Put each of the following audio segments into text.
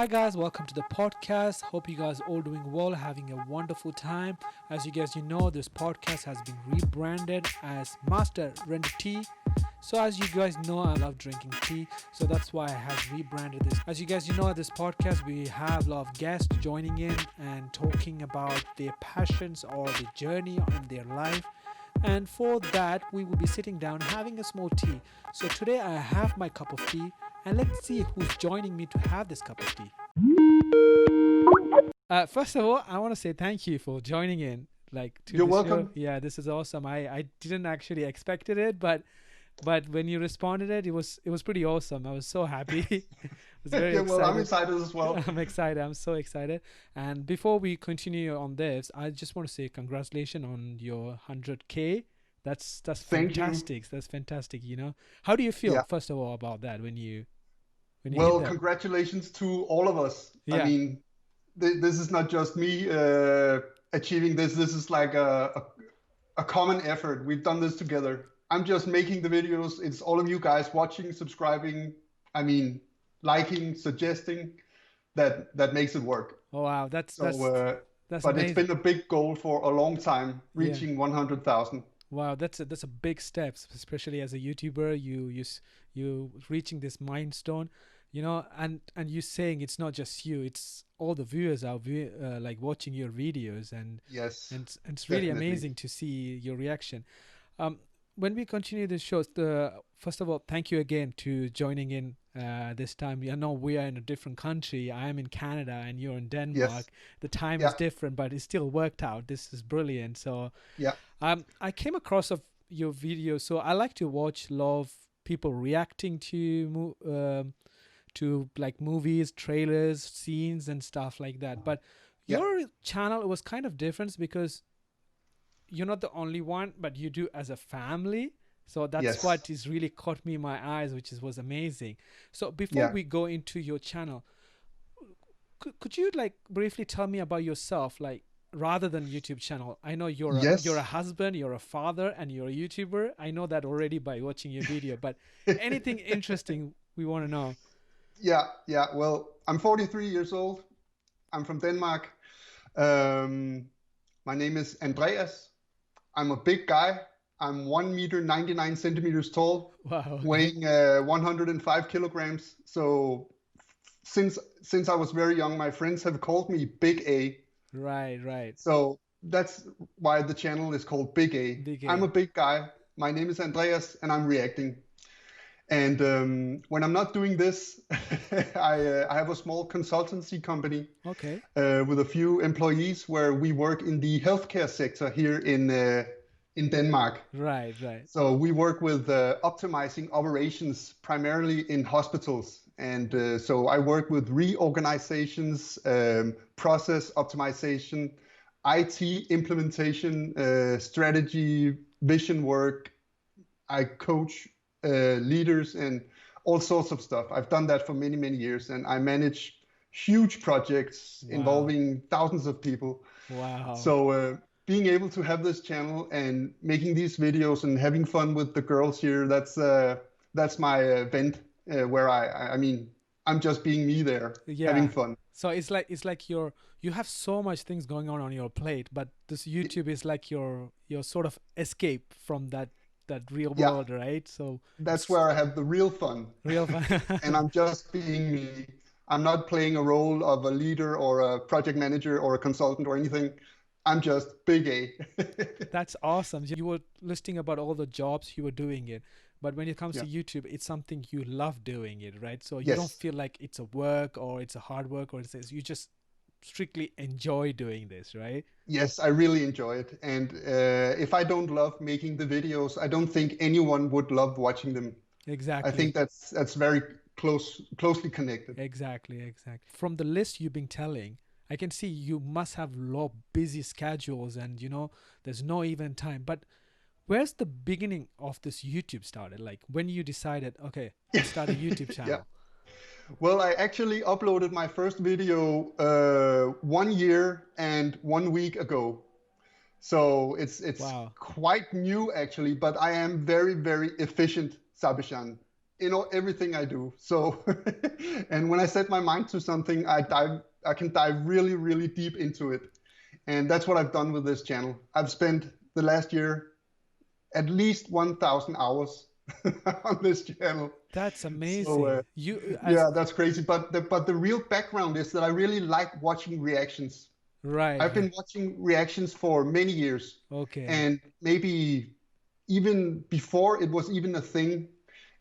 Hi guys, welcome to the podcast. Hope you guys all doing well, having a wonderful time. As you guys this podcast has been rebranded as Master Render Tea. So as you guys know, I love drinking tea, so that's why I have rebranded this. As you guys at this podcast we have a lot of guests joining in and talking about their passions or the journey in their life. And for that, we will be sitting down having a small tea. So today I have my cup of tea, and let's see who's joining me to have this cup of tea. First of all, I want to say thank you for joining in, like to You're the show. welcome. Yeah, this is awesome. I didn't actually expected it, but when you responded it was pretty awesome. I was so happy. I was very Yeah, well, I'm excited. excited as well. I'm excited. I'm so excited. And before we continue on this, I just want to say congratulations on your 100K. That's Thank you. fantastic. That's fantastic. How do you feel Yeah. first of all about that when you hit Well, that? congratulations to all of us. I Yeah. mean, this is not just me achieving this. This is like a common effort. We've done this together. I'm just making the videos. It's all of you guys watching, subscribing, I mean, liking, suggesting that makes it work. Oh wow. So, That's but it's been amazing. a big goal for a long time, Yeah. reaching 100,000. Wow, that's a big step, especially as a YouTuber. You reaching this milestone, and you saying it's not just you, it's all the viewers are like watching your videos, and Yes, and it's really definitely. amazing to see your reaction. Um, when we continue the shows, the first of all, thank you again to joining in this time. I know we are in a different country. I am in Canada and you're in Yes. Denmark. The time is Yeah. different, but it still worked out. This is brilliant. So Yeah. I came across of your video, so I like to watch a lot of people reacting to like movies, trailers, scenes, and stuff like that. But Yeah. your channel was kind of different because you're not the only one, but you do as a family. So that's Yes. what is really caught me in my eyes, which was amazing. So before Yeah. we go into your channel, could you like briefly tell me about yourself, like rather than YouTube channel? I know you're a Yes. husband, you're a father, and you're a YouTuber. I know that already by watching your video, but anything interesting we want to know? Yeah. Yeah. Well, I'm 43 years old. I'm from Denmark. Um, my name is Andreas. I'm a big guy. I'm 1 meter 99 centimeters tall, Wow. weighing 105 kilograms. So since I was very young, my friends have called me Big A. Right, right. So that's why the channel is called Big A. Big I'm a A. big guy. My name is Andreas, and I'm reacting. And when I'm not doing this, I have a small consultancy company Okay. with a few employees where we work in the healthcare sector here in Denmark. Right, right. So we work with optimizing operations primarily in hospitals. And so I work with reorganizations, process optimization, IT implementation, strategy, vision work. I coach leaders and all sorts of stuff. I've done that for many, many years, and I manage huge projects Wow. involving thousands of people. Wow. So being able to have this channel and making these videos and having fun with the girls here, that's my vent where I mean, I'm just being me there, having Yeah. fun. So it's like you have so much things going on your plate, but this YouTube is like your sort of escape from that real Yeah, world, right? So that's it's where I have the real fun. real fun. And I'm just being me. I'm not playing a role of a leader or a project manager or a consultant or anything. I'm just big A. That's awesome. You were listing about all the jobs you were doing it, but when it comes Yeah. to YouTube, it's something you love doing it, right? So you don't Yes. feel like it's a work or it's a hard work or you just strictly enjoy doing this, right? Yes, I really enjoy it. And if I don't love making the videos, I don't think anyone would love watching them. I Exactly. think that's very closely connected. Exactly, exactly. From the list you've been telling, I can see you must have lot busy schedules and there's no even time. But where's the beginning of this YouTube started? Like when you decided, okay, let's start a YouTube Yeah. channel. Well, I actually uploaded my first video 1 year and 1 week ago. So it's Wow. quite new actually, but I am very, very efficient, Sabeshan. everything I do. So, and when I set my mind to something, I can dive really, really deep into it. And that's what I've done with this channel. I've spent the last year at least 1,000 hours on this channel. That's So, amazing. You as yeah, that's crazy. But the real background is that I really like watching reactions. right, I've been watching reactions for many years, okay. and maybe even before it was even a thing.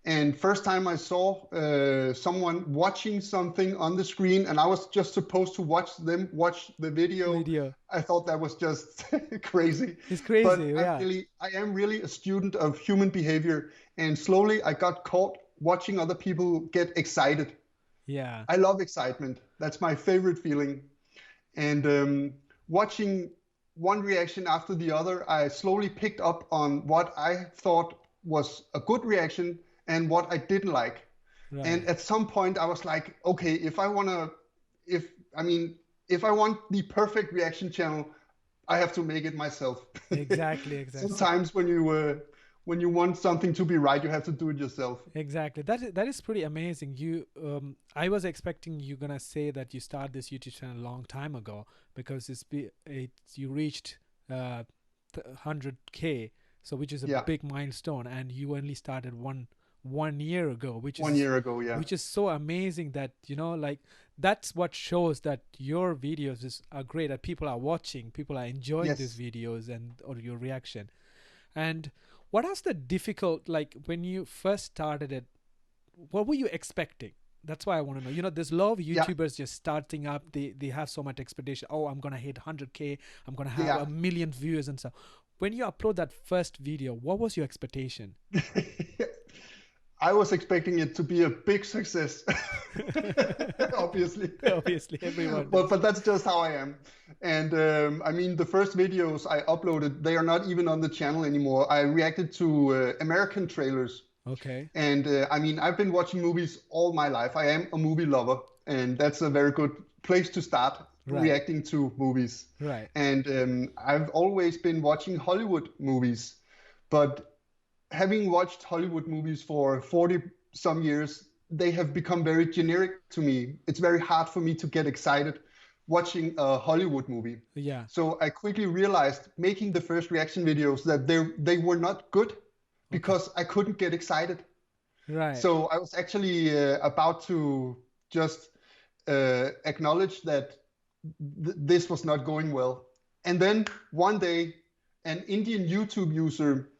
And first time I saw someone watching something on the screen, and I was just supposed to watch them watch the video. Video. I thought that was just crazy. It's crazy, But yeah. I am really a student of human behavior, and slowly I got caught watching other people get excited. Yeah. I love excitement. That's my favorite feeling. And watching one reaction after the other, I slowly picked up on what I thought was a good reaction and what I didn't like. And Right. at some point, I was like, okay, if I mean, if I want the perfect reaction channel, I have to make it myself. Exactly, exactly. Sometimes when you want something to be right, you have to do it yourself. Exactly. That is pretty amazing. I was expecting you gonna say that you started this YouTube channel a long time ago because you reached 100K, so which is a Yeah, big milestone, and you only started one year ago, which one is year ago. Yeah. so amazing that like that's what shows that your videos are great, that people are watching, people are enjoying these Yes. videos and or your reaction. And what was the difficult, like when you first started it, what were you expecting? That's why I want to know. There's a lot of Yeah. YouTubers just starting up. They have so much expectation. Oh, I'm gonna hit 100K. I'm gonna have Yeah. 1 million viewers and stuff. When you upload that first video, what was your expectation? I was expecting it to be a big success, obviously. Obviously, everyone but does. but that's just how I am. And I mean, the first videos I uploaded, they are not even on the channel anymore. I reacted to American trailers. Okay. And I mean, I've been watching movies all my life. I am a movie lover, and that's a very good place to start Right. reacting to movies. Right. And I've always been watching Hollywood movies, but having watched Hollywood movies for 40 some years, they have become very generic to me. It's very hard for me to get excited watching a Hollywood movie. Yeah. So I quickly realized making the first reaction videos that they were not good Okay. because I couldn't get excited. Right. So I was actually about to just acknowledge that this was not going well. And then one day, an Indian YouTube user,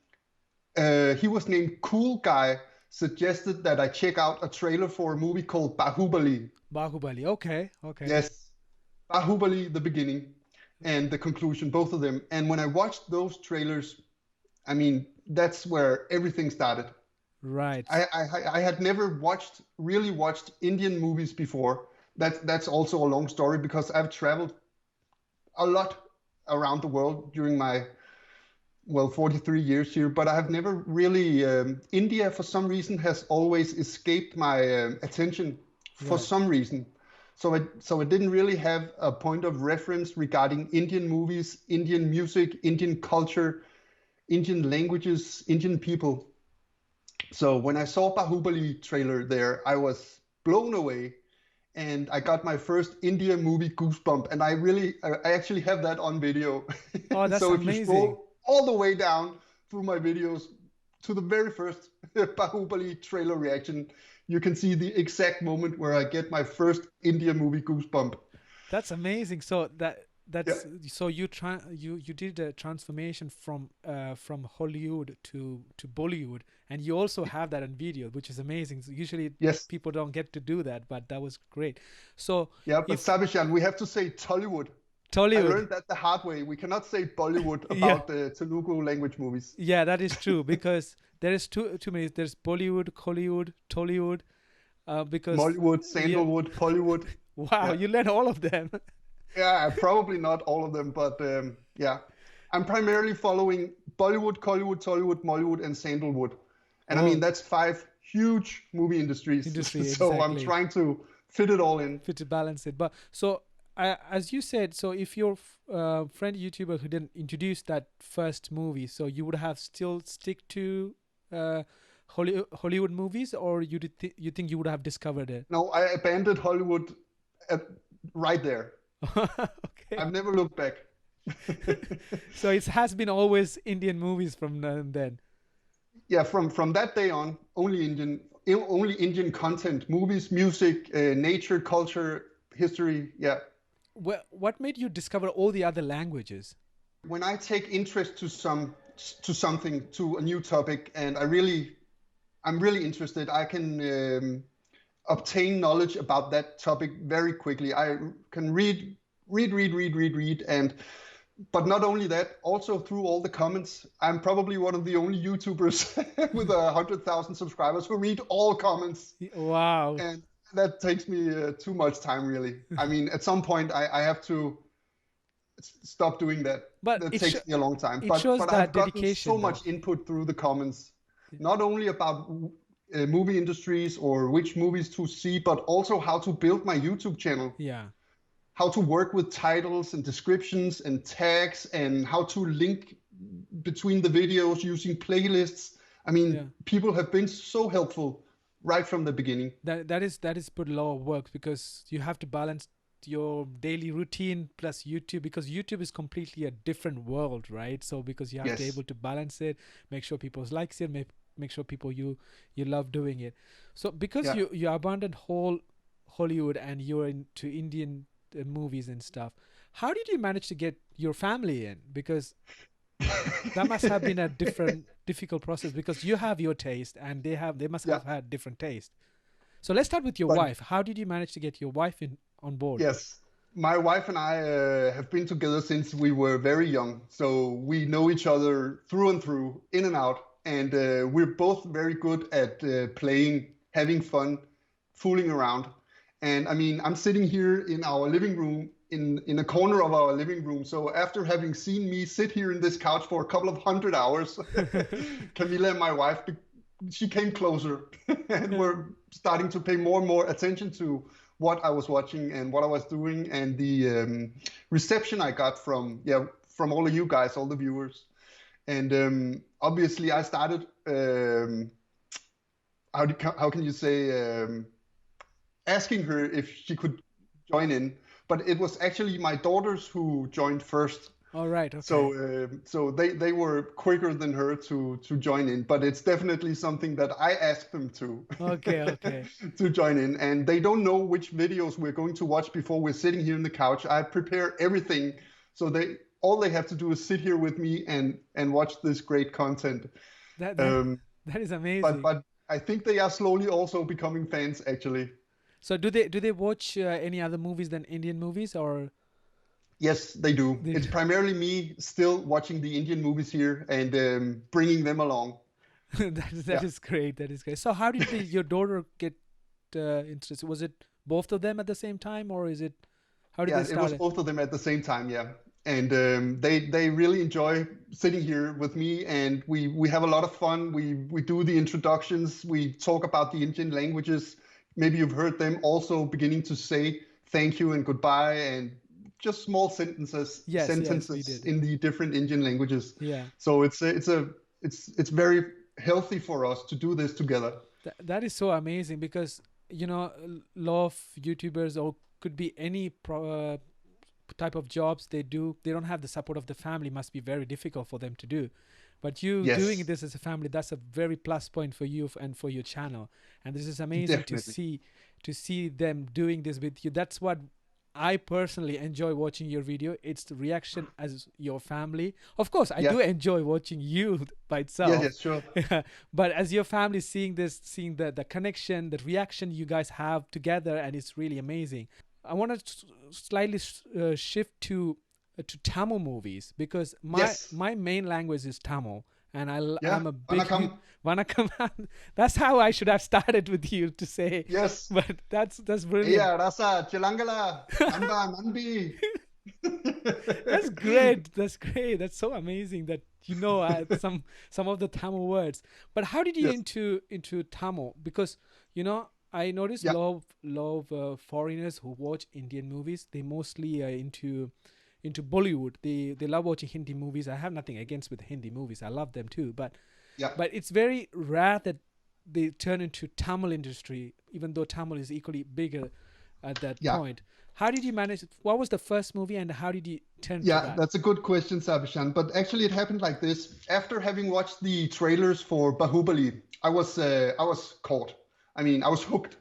he was named Cool Guy, suggested that I check out a trailer for a movie called Bahubali. Bahubali. Okay. Okay. Yes, Bahubali, the beginning and the conclusion, both of them. And when I watched those trailers, I mean, that's where everything started. Right. I had never really watched Indian movies before. That's also a long story because I've traveled a lot around the world during my 43 years here, but I have never really. India, for some reason, has always escaped my attention for Right. some reason. So I didn't really have a point of reference regarding Indian movies, Indian music, Indian culture, Indian languages, Indian people. So when I saw Bahubali trailer there, I was blown away, and I got my first India movie goosebump, and I actually have that on video. Oh, that's So if you amazing. scroll all the way down through my videos to the very first Bahubali trailer reaction, you can see the exact moment where I get my first India movie goosebump. That's amazing. So Yeah. that's so you did a transformation from Hollywood to Bollywood, and you also have that on video, which is amazing. So usually Yes. people don't get to do that, but that was great. So Yeah, but if Sabeshan, we have to say Tollywood. I Tollywood, learned that the hard way. We cannot say Bollywood yeah, about the Telugu language movies. yeah, that is true because there is too many. There's Bollywood, Hollywood, Tollywood, because Mollywood, yeah, Sandalwood, Pollywood. wow, Yeah. you learn all of them. Yeah, probably not all of them, but yeah. I'm primarily following Bollywood, Collywood, Tollywood, Mollywood, and Sandalwood. And I mean, Oh, that's 5 huge movie industries. industry, So I'm exactly. trying to fit it all in. Fit to balance it. But so, as you said, so if your friend YouTuber who didn't introduce that first movie, so you would have still stick to uh, Hollywood movies, or you think you would have discovered it? No, I abandoned Hollywood at, right there. Okay. I've never looked back. So it has been always Indian movies from then. Yeah, from that day on, only Indian content, movies, music, nature, culture, history. Yeah. What made you discover all the other languages? When I take interest to a new topic, and I'm really interested, I can obtain knowledge about that topic very quickly. I can read, and but not only that, also through all the comments. I'm probably one of the only YouTubers with 100,000 subscribers who read all comments, Wow. and that takes me too much time, really. I mean, at some point, I have to stop doing that. But That takes me a long time. it shows But that I've gotten so dedication, though. much input through the comments, not only about movie industries or which movies to see, but also how to build my YouTube channel, Yeah. how to work with titles and descriptions and tags, and how to link between the videos using playlists. I mean, Yeah. people have been so helpful right from the beginning. That is put a lot of work, because you have to balance your daily routine plus YouTube, because YouTube is completely a different world, right? So because you have to Yes. able to balance it, make sure people likes it, make sure people you love doing it. So because Yeah. you abandoned whole Hollywood and you're into Indian movies and stuff, how did you manage to get your family in? Because that must have been a difficult process, because you have your taste and they must Yeah. have had different taste. So let's start with your But wife. How did you manage to get your wife in on board? yes, my wife and I have been together since we were very young. So we know each other through and through, in and out. And we're both very good at playing, having fun, fooling around. And I mean, I'm sitting here in our living room, in a corner of our living room. So after having seen me sit here in this couch for a couple of 100 hours, Camilla, my wife, she came closer and we're starting to pay more and more attention to what I was watching and what I was doing, and the reception I got from all of you guys, all the viewers. And obviously, I started. How can you say? Asking her if she could join in, but it was actually my daughters who joined first. All right. Okay. So they were quicker than her to join in, but it's definitely something that I asked them to. Okay. To join in, and they don't know which videos we're going to watch before we're sitting here on the couch. I prepare everything, so all they have to do is sit here with me and watch this great content. That is amazing. But I think they are slowly also becoming fans, actually. So do they watch any other movies than Indian movies, or? Yes, they do. They It's do. primarily me still watching the Indian movies here and bringing them along. That is great. That is great. So how did your daughter get interested? Was it both of them at the same time, or is it? How did Yeah, they it was start it? both of them at the same time. Yeah, and they really enjoy sitting here with me, and we have a lot of fun. We do the introductions. We talk about the Indian languages. Maybe you've heard them also beginning to say thank you and goodbye, and just small sentences Yes, we did. in the different Indian languages. Yeah. So it's very healthy for us to do this together. That is so amazing, because a lot of YouTubers, or could be any type of jobs they do, they don't have the support of the family. Must be very difficult for them to do. But you doing Yes, this as a family, that's a very plus point for you and for your channel. And this is amazing definitely. to see them doing this with you. That's what I personally enjoy watching your video. It's the reaction as your family. Of course, I Yeah, do enjoy watching you by yeah, itself. yeah, sure. But as your family seeing this, seeing the connection, the reaction you guys have together, and it's really amazing. I want to slightly shift to Tamil movies, because Yes, my main language is Tamil, and yeah. I'm a big Vanakkam. Vanakkam. That's how I should have started with you to say, Yes. but that's brilliant. Iya, rasa, Chilangala, Amba, Manbi. That's great. That's great. That's so amazing that some of the Tamil words. But how did you Yes. into Tamil? Because I noticed Yeah. lot of foreigners who watch Indian movies. They mostly are into Bollywood. They love watching Hindi movies. I have nothing against with Hindi movies. I love them too. But Yeah. it's very rare that they turn into Tamil industry, even though Tamil is equally bigger at that Yeah. point. How did you manage? What was the first movie, and how did you turn to Yeah, that? that's a good question, Sabishan. But actually, it happened like this. After having watched the trailers for Bahubali, I was caught. I mean, I was hooked.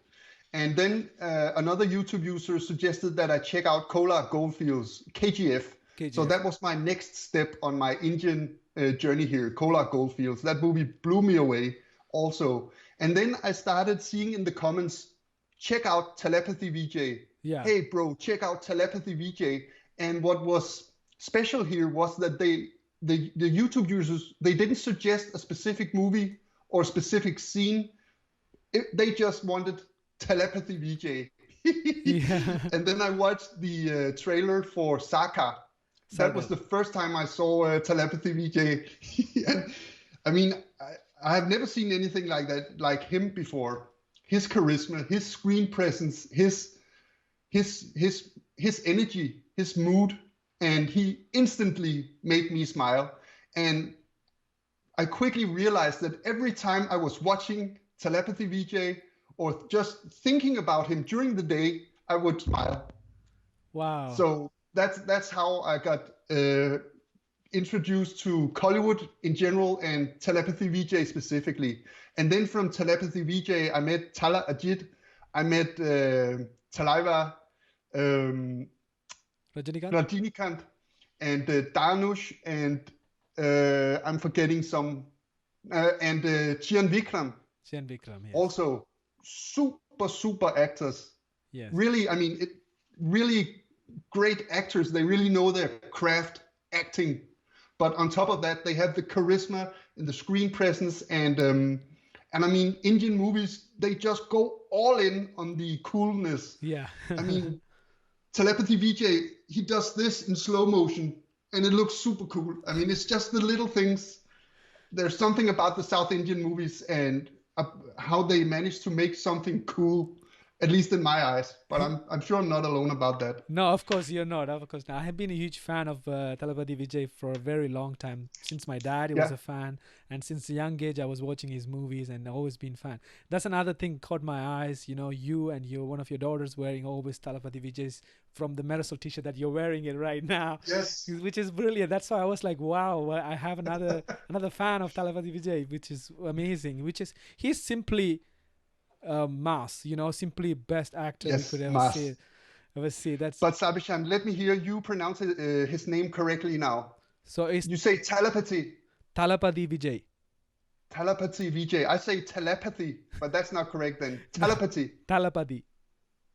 And then another YouTube user suggested that I check out Kolar Goldfields, KGF. So KGF. that was my next step on my Indian journey here, Kolar Goldfields. That movie blew me away also. And then I started seeing in the comments, check out Telepathy VJ. Yeah. Hey, bro, check out Telepathy VJ. And what was special here was that the YouTube users, they didn't suggest a specific movie or specific scene. They just wanted Telepathy VJ. Yeah. And then I watched the trailer for Saka. That was Saga. the first time I saw Telepathy VJ. And, I mean, I have never seen anything like that, like him before. His charisma, his screen presence, his energy, his mood, and he instantly made me smile. And I quickly realized that every time I was watching Telepathy VJ or just thinking about him during the day, I would smile. Wow. So that's how I got introduced to Hollywood in general and Telepathy VJ specifically. And then from Telepathy VJ, I met Tala Ajit, I met Talaiva, Rajinikanth? Rajinikanth, and Danush, and I'm forgetting some, and Chian Vikram, Shan Vikram, yes. also super actors. Yes. Really, I mean, really great actors. They really know their craft acting. But on top of that, they have the charisma and the screen presence, and I mean, Indian movies, they just go all in on the coolness. Yeah. I mean, Telepathy VJ, he does this in slow motion, and it looks super cool. I mean, it's just the little things. There's something about the South Indian movies and how they manage to make something cool, at least in my eyes. But I'm sure I'm not alone about that. No, of course you're not. Of course not. I have been a huge fan of Thalapathy Vijay for a very long time. Since my dad was Yeah, a fan, and since a young age I was watching his movies and always been fan. That's another thing caught my eyes. You know, you and your one of your daughters wearing always Thalapathy Vijay's from the Marisol T-shirt that you're wearing it right now, yes, which is brilliant. That's why I was like, wow, I have another fan of Thalapathy Vijay, which is amazing. Which is he's simply mass. You know, simply best actor we could yes, ever Mas. see. Ever see. That's But Sabishan, let me hear you pronounce his name correctly now. so it's You say telepathy, Thalapathy Vijay. telepathy, VJ. I say telepathy, but that's not correct then. No, Telepathy. Thalapathy.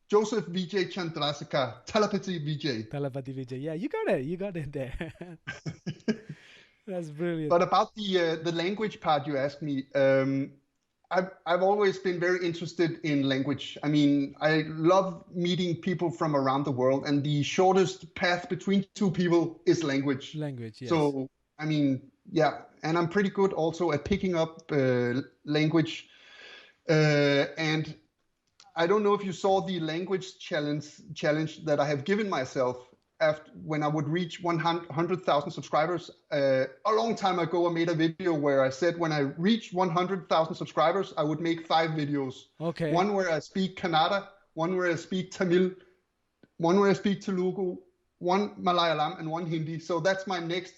Joseph Vijay Chandrasekhar, telepathy, VJ. Thalapathy Vijay. Yeah, you got it. You got it there. That's brilliant. But about the language part you asked me, I've always been very interested in language. I mean, I love meeting people from around the world, and the shortest path between two people is language. Language, yes. So, I mean, yeah, and I'm pretty good also at picking up language. And I don't know if you saw the language challenge that I have given myself after when I would reach 100,000 subscribers. A long time ago, I made a video where I said when I reach 100,000 subscribers, I would make 5 videos. Okay. One where I speak Kannada, one where I speak Tamil, one where I speak Telugu, one Malayalam, and one Hindi. So that's my next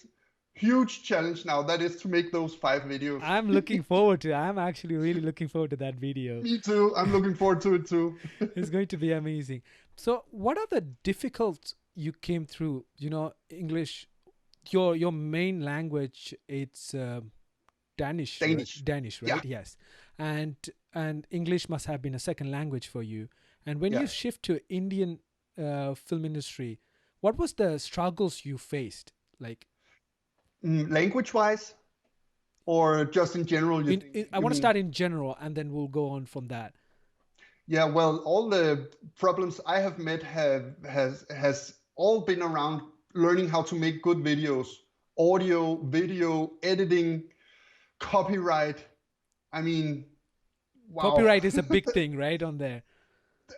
huge challenge now. That is to make those 5 videos. I'm looking forward to it. I'm actually really looking forward to that video. Me too. I'm looking forward to it too. It's going to be amazing. So, what are the difficult you came through? You know, English. Your main language it's Danish. Danish. Danish, Yeah. right? Yes, and English must have been a second language for you. And when you Yeah. shift to Indian film industry, what was the struggles you faced? Like, Language-wise, or just in general, I you want to mean? start in general, and then we'll go on from that. Yeah, well, all the problems I have met has all been around learning how to make good videos, audio, video, editing, copyright. I mean, wow, Copyright is a big thing, right, on there.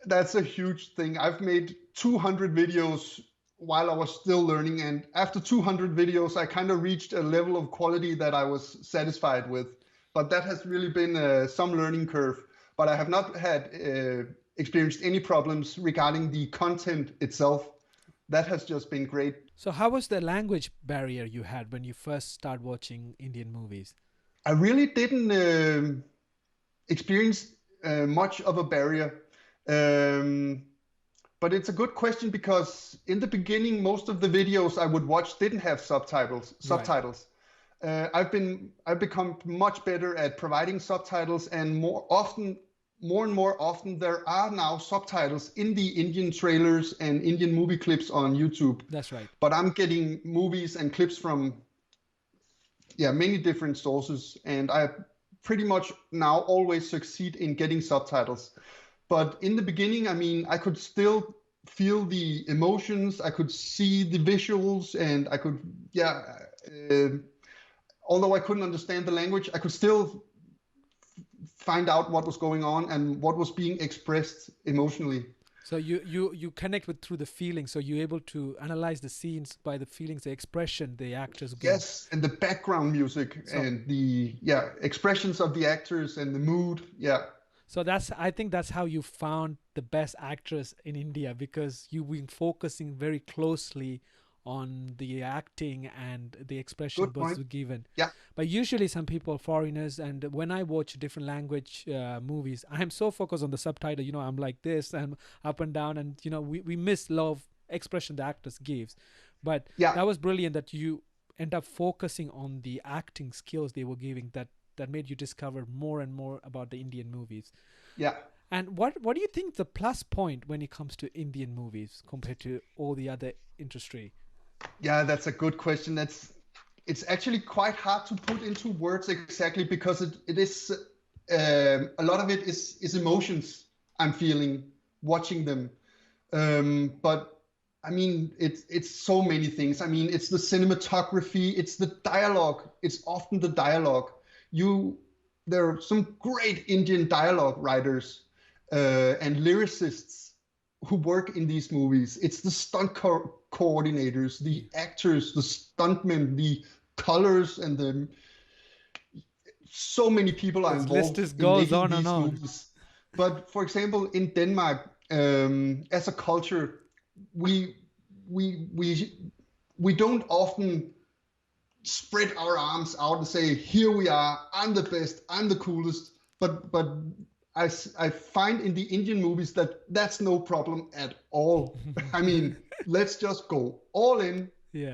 that's a huge thing. I've made 200 videos while I was still learning, and after 200 videos, I kind of reached a level of quality that I was satisfied with. but that has really been some learning curve. But I have not had experienced any problems regarding the content itself. That has just been great. So how was the language barrier you had when you first started watching Indian movies? I really didn't experience much of a barrier. Um, but it's a good question because in the beginning, most of the videos I would watch didn't have subtitles. Right. Subtitles. I've become much better at providing subtitles, and more and more often, there are now subtitles in the Indian trailers and Indian movie clips on YouTube. That's right. But I'm getting movies and clips from many different sources, and I pretty much now always succeed in getting subtitles. But in the beginning, I mean, I could still feel the emotions, I could see the visuals, and I could, although I couldn't understand the language, I could still find out what was going on and what was being expressed emotionally. So you connect with through the feelings. So you're able to analyze the scenes by the feelings, the expression the actors give. Yes, and the background music and the expressions of the actors and the mood. Yeah. So I think that's how you found the best actress in India, because you've been focusing very closely on the acting and the expression was given. Yeah. But usually some people, foreigners, and when I watch different language movies, I'm so focused on the subtitle, I'm like this and up and down, and we miss a lot of expression the actors gives. But that was brilliant that you end up focusing on the acting skills they were giving, that made you discover more and more about the Indian movies. Yeah. And what do you think the plus point when it comes to Indian movies compared to all the other industry? Yeah, that's a good question. It's actually quite hard to put into words exactly, because it is a lot of it is emotions I'm feeling watching them. But I mean, it's so many things. I mean, it's the cinematography, it's the dialogue. It's often the dialogue. There are some great Indian dialogue writers and lyricists who work in these movies. It's the stunt coordinators, the actors, the stuntmen, the colors, and so many people are involved in making these movies. But for example, in Denmark, as a culture, we don't often spread our arms out and say, here we are, I'm the best, I'm the coolest. But I find in the Indian movies that's no problem at all. I mean, let's just go all in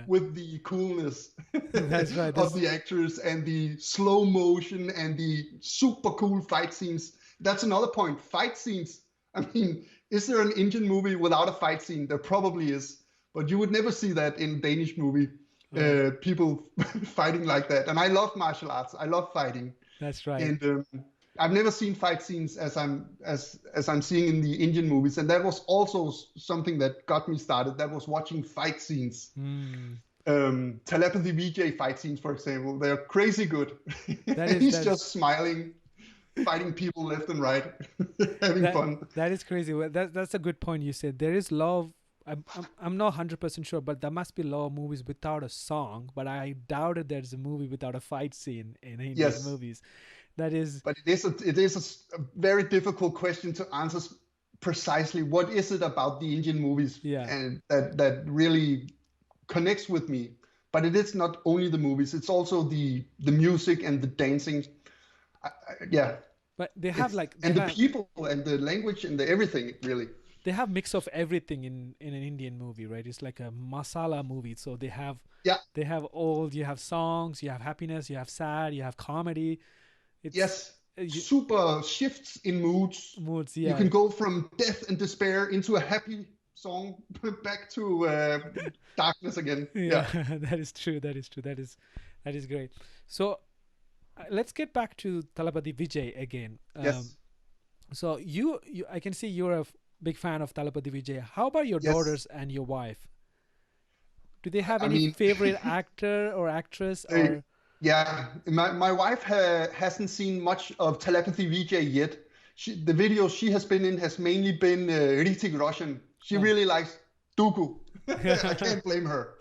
with the coolness that's right. of the actors and the slow motion and the super cool fight scenes. That's another point. Fight scenes. I mean, is there an Indian movie without a fight scene? There probably is, but you would never see that in a Danish movie. People fighting like that. And I love martial arts. I love fighting. That's right. And I've never seen fight scenes as I'm seeing in the Indian movies, and that was also something that got me started. That was watching fight scenes. Thalapathy Vijay fight scenes, for example, they're crazy good. He's just smiling, fighting people left and right, having fun. That is crazy. Well, that's a good point you said. There is love. I'm not 100% sure, but there must be a lot of movies without a song. But I doubted there's a movie without a fight scene in Indian movies. That is. But it is a very difficult question to answer precisely. What is it about the Indian movies and that really connects with me? But it is not only the movies; it's also the music and the dancing. But they have the people and the language and the everything really. They have mix of everything in an Indian movie, right? It's like a masala movie. So they have you have songs, you have happiness, you have sad, you have comedy. Super shifts in moods. You can go from death and despair into a happy song back to darkness again. That is true. That is great. So let's get back to Thalapathy Vijay again. So you I can see you're a big fan of Thalapathy Vijay. How about your daughters and your wife? Do they have any favorite actor or actress? Yeah, my wife hasn't seen much of Thalapathy Vijay yet. The videos she has been in has mainly been Hrithik Roshan. She really likes Dooku. I can't blame her.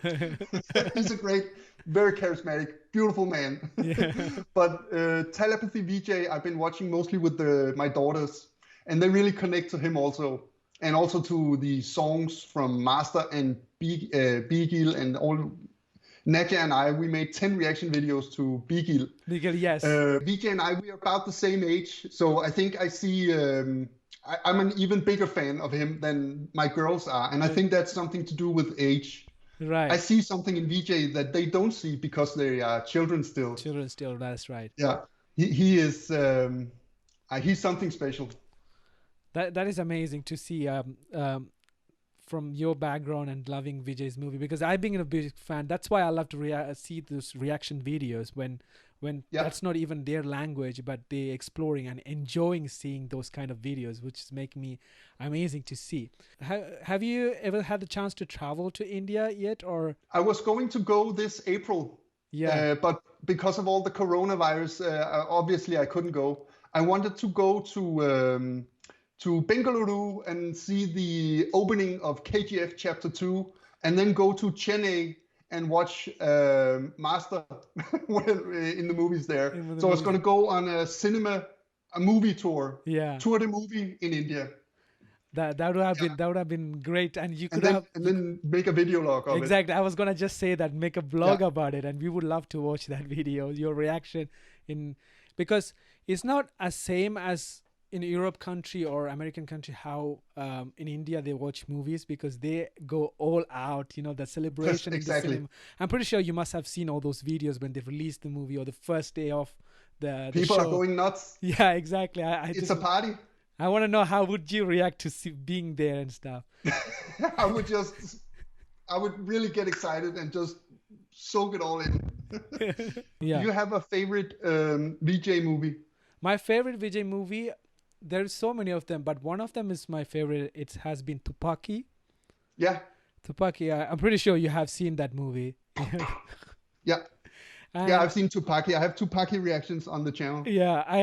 He's a great Very charismatic, beautiful man. Yeah. But Telepathy Vijay, I've been watching mostly with my daughters, and they really connect to him also, and also to the songs from Master and Bigil and all. Nadia and I, we made 10 reaction videos to Bigil. Miguel, yes. Vijay and I, we are about the same age, so I think I see. I'm an even bigger fan of him than my girls are, and I think that's something to do with age. I Right. see something in Vijay that they don't see because they are children still. Children still, that's right. Yeah, he is. He's something special. That is amazing to see. From your background and loving Vijay's movie, because I've been a big fan. That's why I love to see those reaction videos when Yeah. that's not even their language, but they exploring and enjoying seeing those kind of videos, which is making me amazing to see. Have you ever had the chance to travel to India yet, or? I was going to go this April, Yeah. but because of all the coronavirus, obviously I couldn't go. I wanted to go to Bengaluru and see the opening of KGF Chapter 2, and then go to Chennai and watch Master in the movies there. So I was going to go on a movie tour, tour the movie in India. That would have been great, and you could then make a video log of it. Exactly. I was gonna just say that, make a blog about it, and we would love to watch that video. Your reaction because it's not as same as in Europe country or American country how in India they watch movies, because they go all out, the celebration. Exactly. In the cinema. I'm pretty sure you must have seen all those videos when they released the movie or the first day of the people show. Are going nuts. Yeah, exactly. It's a party. I want to know, how would you react to being there and stuff? I would really get excited and just soak it all in. Yeah. Do you have a favorite Vijay movie? My favorite Vijay movie, there's so many of them, but one of them is my favorite. It has been Thalapathy. Yeah. Thalapathy. I'm pretty sure you have seen that movie. Yeah. Yeah, I've seen Thalapathy. I have Thalapathy reactions on the channel. Yeah, I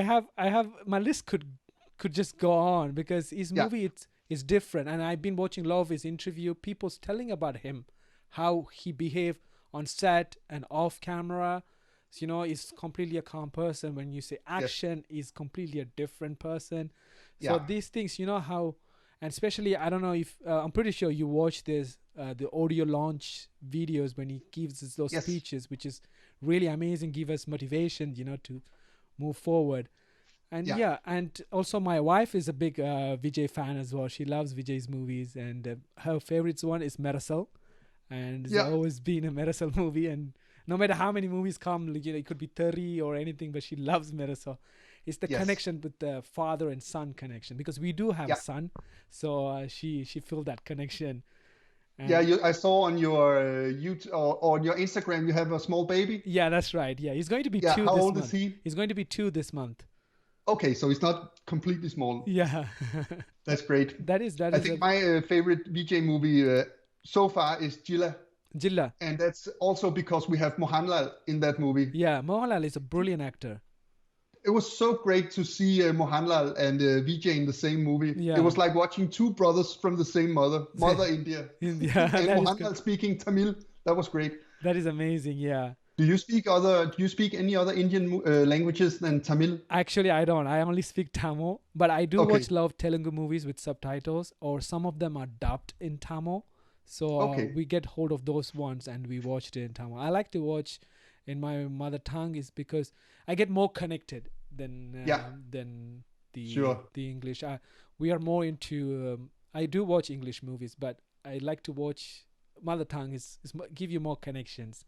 have. My list could just go on, because his movie is different, and I've been watching a lot of his interview. People's telling about him, how he behaved on set and off camera. So, he's completely a calm person. When you say action, he's completely a different person. So these things, how, and especially, I don't know if I'm pretty sure you watch this the audio launch videos when he gives us those speeches, which is really amazing. Give us motivation, to move forward. And and also my wife is a big Vijay fan as well. She loves Vijay's movies, and her favorite one is Merasal, and it's always been a Merasal movie. And no matter how many movies come, it could be 30 or anything, but she loves Merasal. It's the connection with the father and son connection, because we do have a son, so she felt that connection. And I saw on your YouTube or on your Instagram you have a small baby. Yeah, that's right. Yeah, he's going to be 2 this month. How old is he? He's going to be 2 this month. Okay, so it's not completely small. Yeah. That's great. That is. I think my favorite Vijay movie so far is Jilla. Jilla. And that's also because we have Mohanlal in that movie. Yeah, Mohanlal is a brilliant actor. It was so great to see Mohanlal and Vijay in the same movie. Yeah. It was like watching 2 brothers from the same mother India. India. And Mohanlal speaking Tamil. That was great. That is amazing. Yeah. Do you speak any other Indian languages than Tamil? Actually, I don't. I only speak Tamil, but I do watch a lot of Telugu movies with subtitles, or some of them are dubbed in Tamil. So we get hold of those ones and we watched it in Tamil. I like to watch in my mother tongue, is because I get more connected than the English. We are more into. I do watch English movies, but I like to watch mother tongue. Is give you more connections.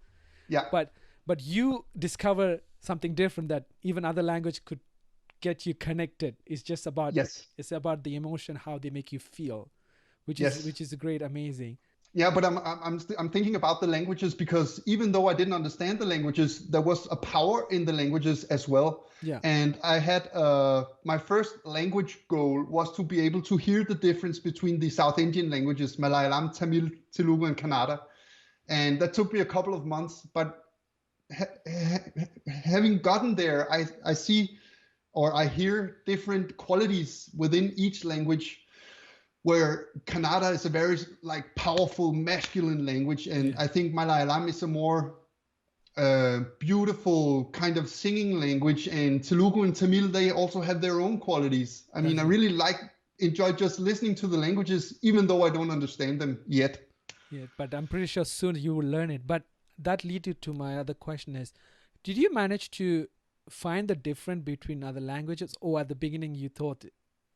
Yeah. But you discover something different, that even other language could get you connected. It's just about it's about the emotion, how they make you feel, which is great, amazing. Yeah, but I'm thinking about the languages, because even though I didn't understand the languages, there was a power in the languages as well. Yeah. And I had my first language goal was to be able to hear the difference between the South Indian languages, Malayalam, Tamil, Telugu, and Kannada. And that took me a couple of months, but having gotten there, I see, or I hear different qualities within each language, where Kannada is a very powerful masculine language, and I think Malayalam is a more beautiful kind of singing language, and Telugu and Tamil, they also have their own qualities. I mean, That's I right. really enjoy just listening to the languages, even though I don't understand them yet. Yeah, but I'm pretty sure soon you will learn it. But that leads you to my other question is, did you manage to find the difference between other languages, or at the beginning you thought,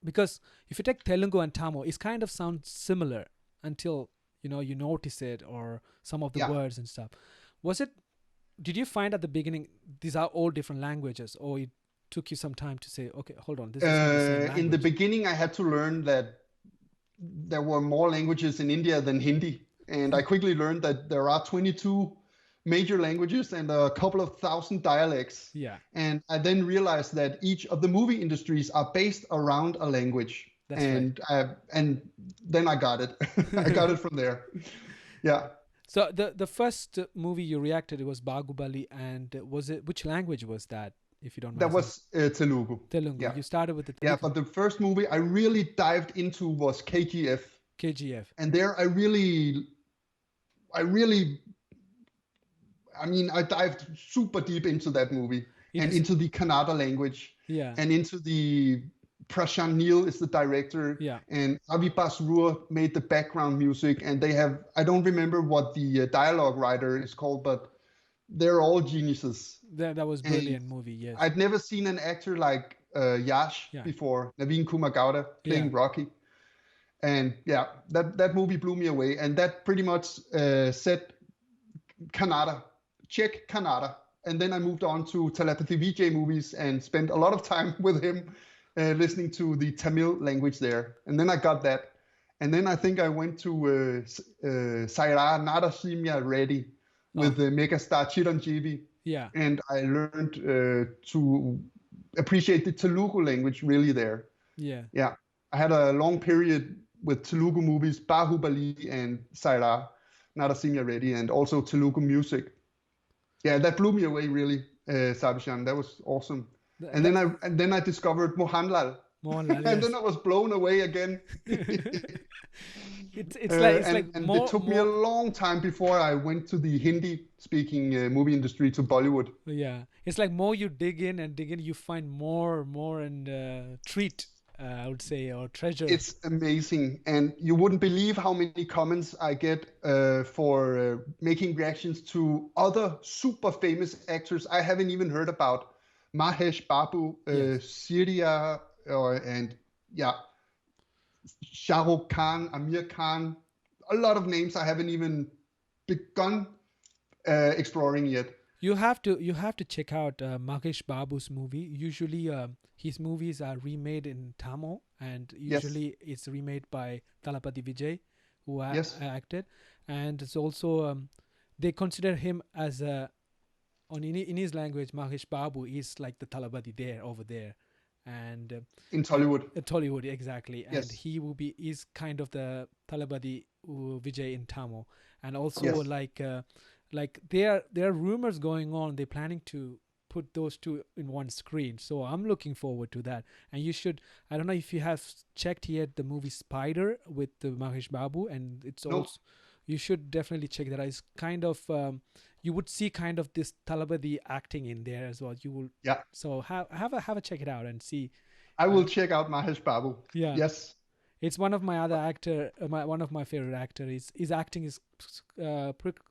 because if you take Telugu and Tamil, it kind of sounds similar until you notice it or some of the Yeah. words and stuff. Was it? Did you find at the beginning these are all different languages, or it took you some time to say, okay, hold on, this is not the same In the language? beginning, I had to learn that there were more languages in India than Hindi. And I quickly learned that there are 22 major languages and a couple of thousand dialects. Yeah, And I then realized that each of the movie industries are based around a language. that's right. And then I got it. I got it from there. Yeah. So the first movie you reacted, it was Bahubali, and was it, which language was that, if you don't That mind saying? was Telugu. Telugu. Yeah. You started with the Yeah. because But the first movie I really dived into was KGF. KGF. And there I really I mean, I dived super deep into that movie It and is, into the Kannada language yeah, and into the Prashant Neel is the director, yeah. and Avi Basrur made the background music, and they have, I don't remember what the dialogue writer is called, but they're all geniuses. That was And brilliant movie. Yes. I'd never seen an actor like Yash Yeah. before, Naveen Kumar Gowda Yeah. playing Rocky. And yeah, that movie blew me away, and that pretty much set Kannada, check Kannada. And then I moved on to Thalapathy Vijay movies and spent a lot of time with him listening to the Tamil language there. And then I got that. And then I think I went to Saira Narasimha Reddy Oh, with megastar Chiranjeevi. yeah. And I learned to appreciate the Telugu language really there. Yeah. Yeah, I had a long period with Telugu movies, Bahubali and Saira Narasimha Reddy, and also Telugu music. Yeah, that blew me away really, Sabishan. That was awesome. And That, then I discovered Mohanlal, Mohanlal, and then yes. I was blown away again. It's like And it took me a more. long time before I went to the Hindi-speaking movie industry, to Bollywood. Yeah, it's like more you dig in, you find more and treat, I would say, or treasure. It's amazing, and you wouldn't believe how many comments I get for making reactions to other super famous actors I haven't even heard about. Mahesh Babu, Yes. Syria, and yeah, Shah Rukh Khan, Amir Khan, a lot of names I haven't even begun exploring yet. You have to check out Mahesh Babu's movie. Usually, his movies are remade in Tamil, and Yes, usually it's remade by Thalapathy Vijay, who yes, acted, and it's also they consider him as a in his language. Mahesh Babu is like the Thalapathy there over there, and in Tollywood. Tollywood exactly, and Yes, he will be is kind of the Thalapathy Vijay in Tamil, and also yes. like there are rumors going on. They're planning to put those two in one screen, so I'm looking forward to that. And you should, I don't know if you have checked yet the movie Spider with the Mahesh Babu, and it's No, also, you should definitely check that out. It's kind of you would see kind of this Talabadi acting in there as well. You will, yeah. so have a check it out and see. I will uh, check out Mahesh Babu. yeah, Yes. it's one of my other actor, one of my favorite actor. His acting is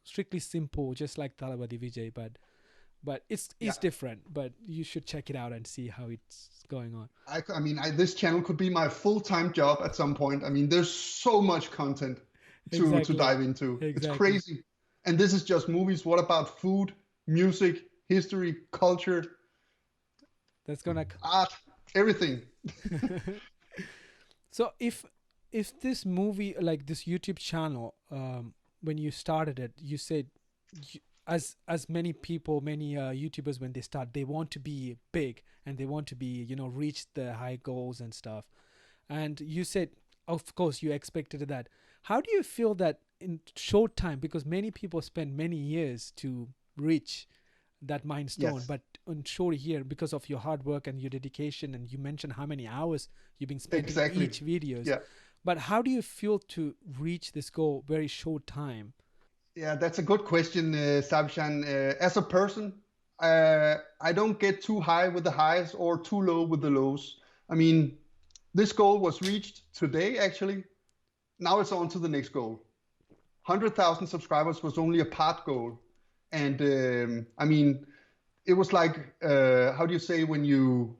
strictly simple, just like Thalapathy Vijay, but Yeah. it's different. But you should check it out and see how it's going on. I mean, this channel could be my full-time job at some point. I mean, there's so much content to Exactly, dive into. It's exactly. crazy. And this is just movies. What about food, music, history, culture, That's gonna. art, everything? So if this movie, like this YouTube channel, when you started it, you said as many people, many YouTubers, when they start, they want to be big and they want to be, reach the high goals and stuff. And you said, of course, you expected that. How do you feel that in short time, because many people spend many years to reach that milestone, Yes, but on short here, because of your hard work and your dedication, and you mentioned how many hours you've been spending exactly. each videos, Yeah. but how do you feel to reach this goal very short time? Yeah, that's a good question, Sabshan. As a person, I don't get too high with the highs or too low with the lows. I mean, this goal was reached today, actually. Now it's on to the next goal. 100,000 subscribers was only a part goal. And I mean, it was like, how do you say when you've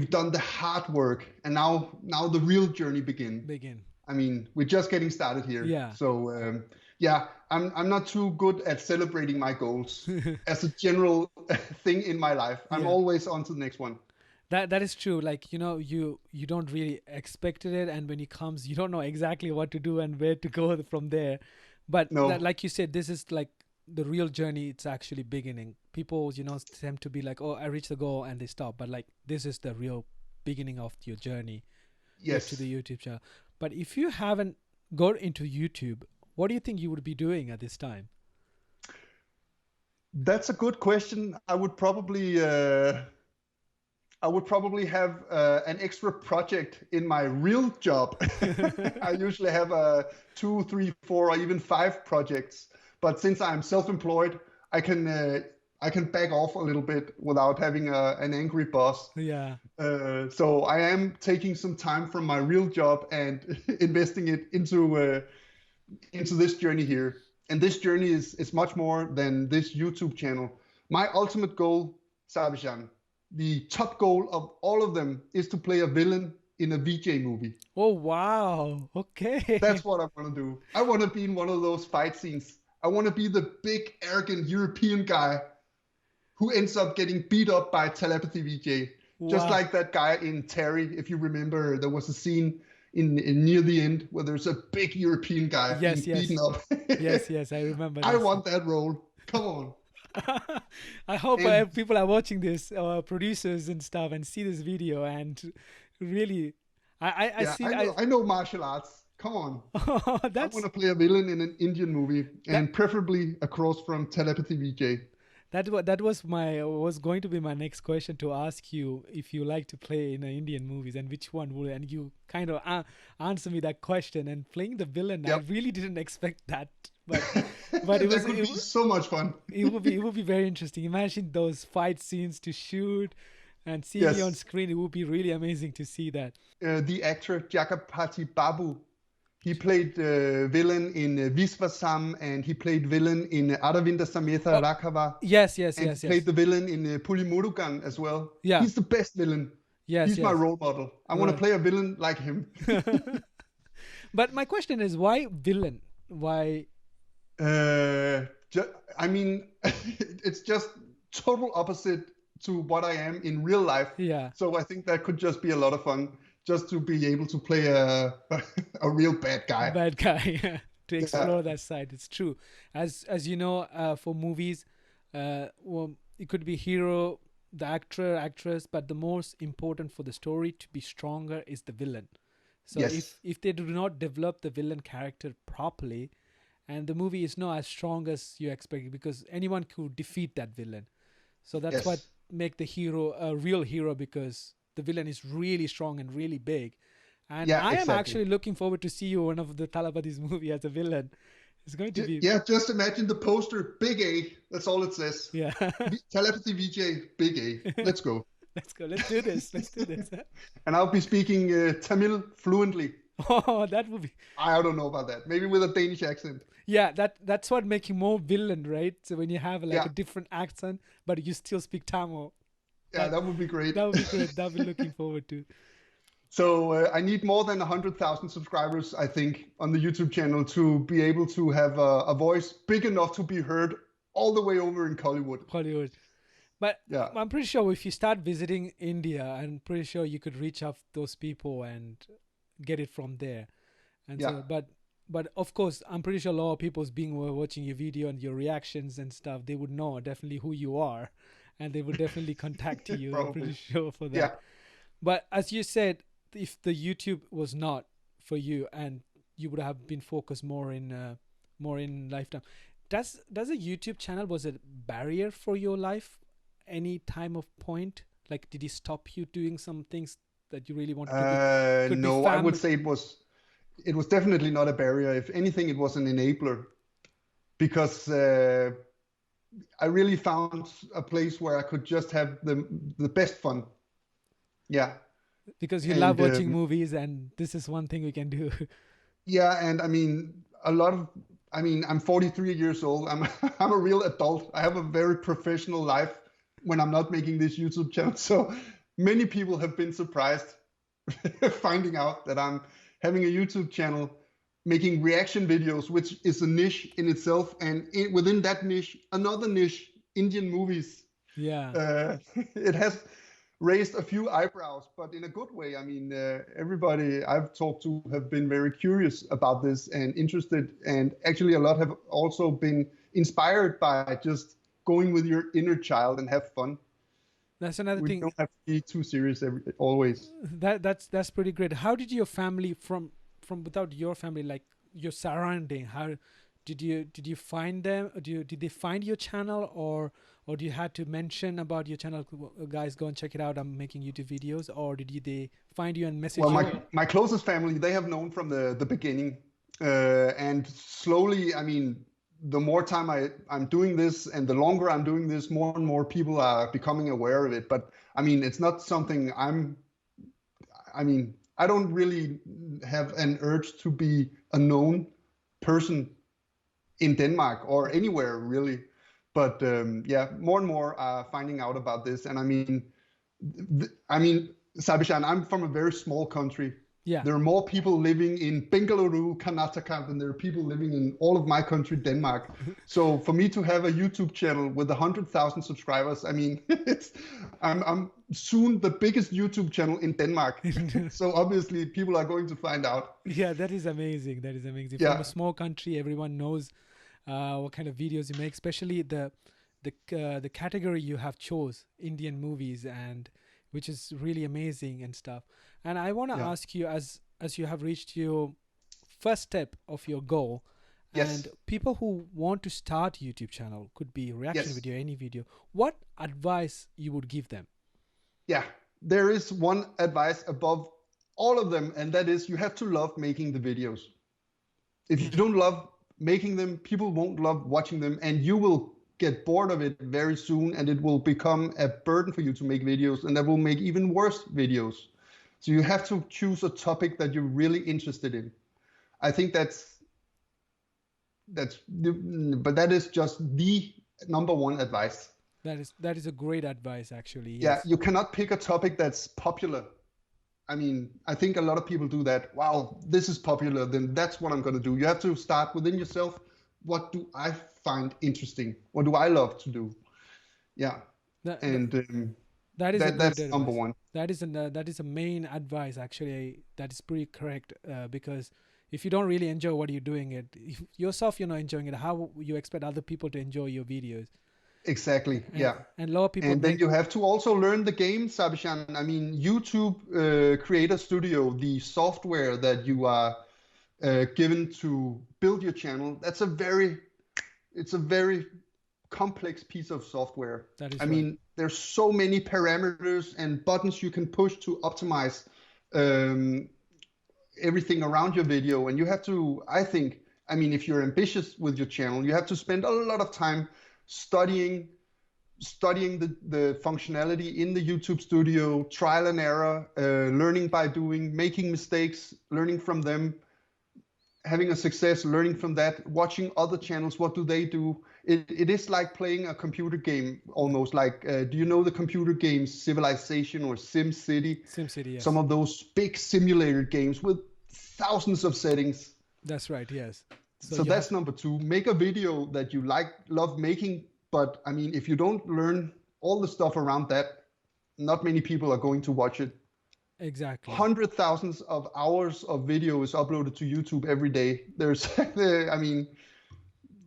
done the hard work and now the real journey begin. Begin. I mean, we're just getting started here. Yeah. So yeah, I'm not too good at celebrating my goals as a general thing in my life. I'm Yeah. always on to the next one. That is true. Like, you don't really expected it, and when it comes, you don't know exactly what to do and where to go from there. But No, like you said, this is like the real journey. It's actually beginning. People, tend to be like, "Oh, I reached the goal," and they stop. But like, this is the real beginning of your journey to yes, the YouTube channel. But if you haven't got into YouTube, what do you think you would be doing at this time? that's a good question. I would probably have an extra project in my real job. I usually have two, three, four, or even five projects. But since I'm self-employed, I can back off a little bit without having an angry boss. Yeah. So I am taking some time from my real job and investing it into this journey here. And this journey is much more than this YouTube channel. My ultimate goal, Sabishan, the top goal of all of them is to play a villain in a Vijay movie. Oh, wow. Okay. That's what I want to do. I want to be in one of those fight scenes. I want to be the big, arrogant European guy who ends up getting beat up by Thalapathy Vijay. Just Wow. like that guy in Terry, if you remember, there was a scene in near the end where there's a big European guy being Yes, beaten yes. up. Yes, yes. I remember I this. want that role. Come on. I hope And people are watching this, producers and stuff, and see this video and really, I yeah, see. I know martial arts. Come on. I want That's to play a villain in an Indian movie, that. and preferably across from Telepathy VJ. That was going to be my next question to ask you if you like to play in Indian movies and which one would, and you kind of answer me that question. And playing the villain, I Yep. really didn't expect that, but but it That was could be so much fun. it would be very interesting. Imagine those fight scenes to shoot and seeing you on Yes. screen. It would be really amazing to see that. The actor Jagapati Babu, he played villain in Visvasam, and he played villain in Aravinda Sametha Oh, Raghava, yes, yes, and he yes, played yes. the villain in Puli Murugan as well. Yeah. He's the best villain. Yes, He's my yes. role model. I want to Right. play a villain like him. But my question is, why villain? Why? Uh, I mean, it's just total opposite to what I am in real life. Yeah. So I think that could just be a lot of fun, just to be able to play a a real bad guy. Bad guy. To Yeah. explore that side. It's true. As you know, for movies, well, it could be hero, the actor, actress, but the most important for the story to be stronger is the villain. So if Yes. if they do not develop the villain character properly, and the movie is not as strong as you expect, because anyone could defeat that villain. So that's what Yes. make the hero a real hero, because the villain is really strong and really big. And Yeah. I am Exactly. actually looking forward to see you in one of the Talapathi's movie as a villain. It's going to be Yeah. Just imagine the poster, big A. That's all it says. yeah. Telepathy VJ, big A. Let's go. Let's go. Let's do this. Let's do this. And I'll be speaking Tamil fluently. Oh, that would be I don't know about that. Maybe with a Danish accent. yeah. That's what making more villain, right? So when you have like Yeah. a different accent, but you still speak Tamil, Yeah. that That would be great. that would be great. That would be looking forward to. So I need more than 100,000 subscribers, I think, on the YouTube channel to be able to have a voice big enough to be heard all the way over in Hollywood. Hollywood. But Yeah, I'm pretty sure if you start visiting India, I'm pretty sure you could reach out those people and get it from there. And yeah, so, but of course, I'm pretty sure a lot of people's being watching your video and your reactions and stuff, they would know definitely who you are, and they would definitely contact you. I'm pretty probably. sure for Yeah. that. But as you said, if the YouTube was not for you, and you would have been focused more in lifetime, does a YouTube channel was a barrier for your life? Any time of point, like did he stop you doing some things that you really wanted to do? Could be No, I would family. say it was definitely not a barrier. If anything, it was an enabler. because I really found a place where I could just have the best fun. Yeah, Because you love and watching movies, and this is one thing we can do. yeah, and I mean a lot of. I mean, I'm 43 years old. I'm I'm a real adult. I have a very professional life when I'm not making this YouTube channel. So many people have been surprised finding out that I'm having a YouTube channel making reaction videos, which is a niche in itself, and within that niche, another niche, Indian movies. Yeah. It has raised a few eyebrows, but in a good way. I mean, everybody I've talked to have been very curious about this and interested, and actually a lot have also been inspired by just going with your inner child and have fun. That's another We thing. don't have to be too serious always. That's pretty great. How did your family from without your family, like your surrounding, how did you find them? Or did they find your channel, or do you had to mention about your channel? Guys, go and check it out. I'm making YouTube videos. Or they find you and Well, message you? my closest family, they have known from the beginning, and slowly, I mean, the more time I'm doing this, and the longer I'm doing this, more and more people are becoming aware of it. But I mean, it's not something I mean, I don't really have an urge to be a known person in Denmark or anywhere really. But yeah, more and more are finding out about this. And I mean, Sabishan, I'm from a very small country. Yeah. There are more people living in Bengaluru, Karnataka, than there are people living in all of my country, Denmark. So for me to have a YouTube channel with 100,000 subscribers, I mean, I'm soon the biggest YouTube channel in Denmark. So obviously people are going to find out. Yeah, that is amazing. That is amazing. From Yeah, a small country, everyone knows what kind of videos you make, especially the category you have chose, Indian movies, and which is really amazing and stuff. And I want to yeah, ask you, as you have reached your first step of your goal, and yes, people who want to start YouTube channel, could be reaction yes. video, any video, what advice you would give them? Yeah, there is one advice above all of them, and that is you have to love making the videos. If you don't love making them, people won't love watching them, and you will get bored of it very soon, and it will become a burden for you to make videos, and that will make even worse videos. So you have to choose a topic that you're really interested in. I think but that is just the number one advice. That is a great advice, actually. Yeah, Yes. you cannot pick a topic that's popular. I mean, I think a lot of people do that. Wow, this is popular, then that's what I'm going to do. You have to start within yourself. What do I find interesting? What do I love to do? Yeah, That, that, and that is a great that's number advice. one. That is a main advice, actually. That is pretty correct, because if you don't really enjoy what you're doing, if yourself you're not enjoying it, how you expect other people to enjoy your videos? Exactly. and Yeah. and a lot of people And then make. you have to also learn the game, Sabishan. I mean, YouTube Creator Studio, the software that you are given to build your channel, it's a very complex piece of software. That I is right. mean, there's so many parameters and buttons you can push to optimize um, everything around your video. And you have to, I think, I mean, if you're ambitious with your channel, you have to spend a lot of time studying the functionality in the YouTube studio, trial and error, learning by doing, making mistakes, learning from them, having a success, learning from that, watching other channels, what do they do? It is like playing a computer game almost. Like, do you know the computer games Civilization or Sim City? SimCity, Some yes. of those big simulator games with thousands of settings. That's right, yes. So So you have. that's number two. Make a video that you like, love making. But I mean, if you don't learn all the stuff around that, not many people are going to watch it. Exactly. Hundred thousands of hours of video is uploaded to YouTube every day. There's, I mean,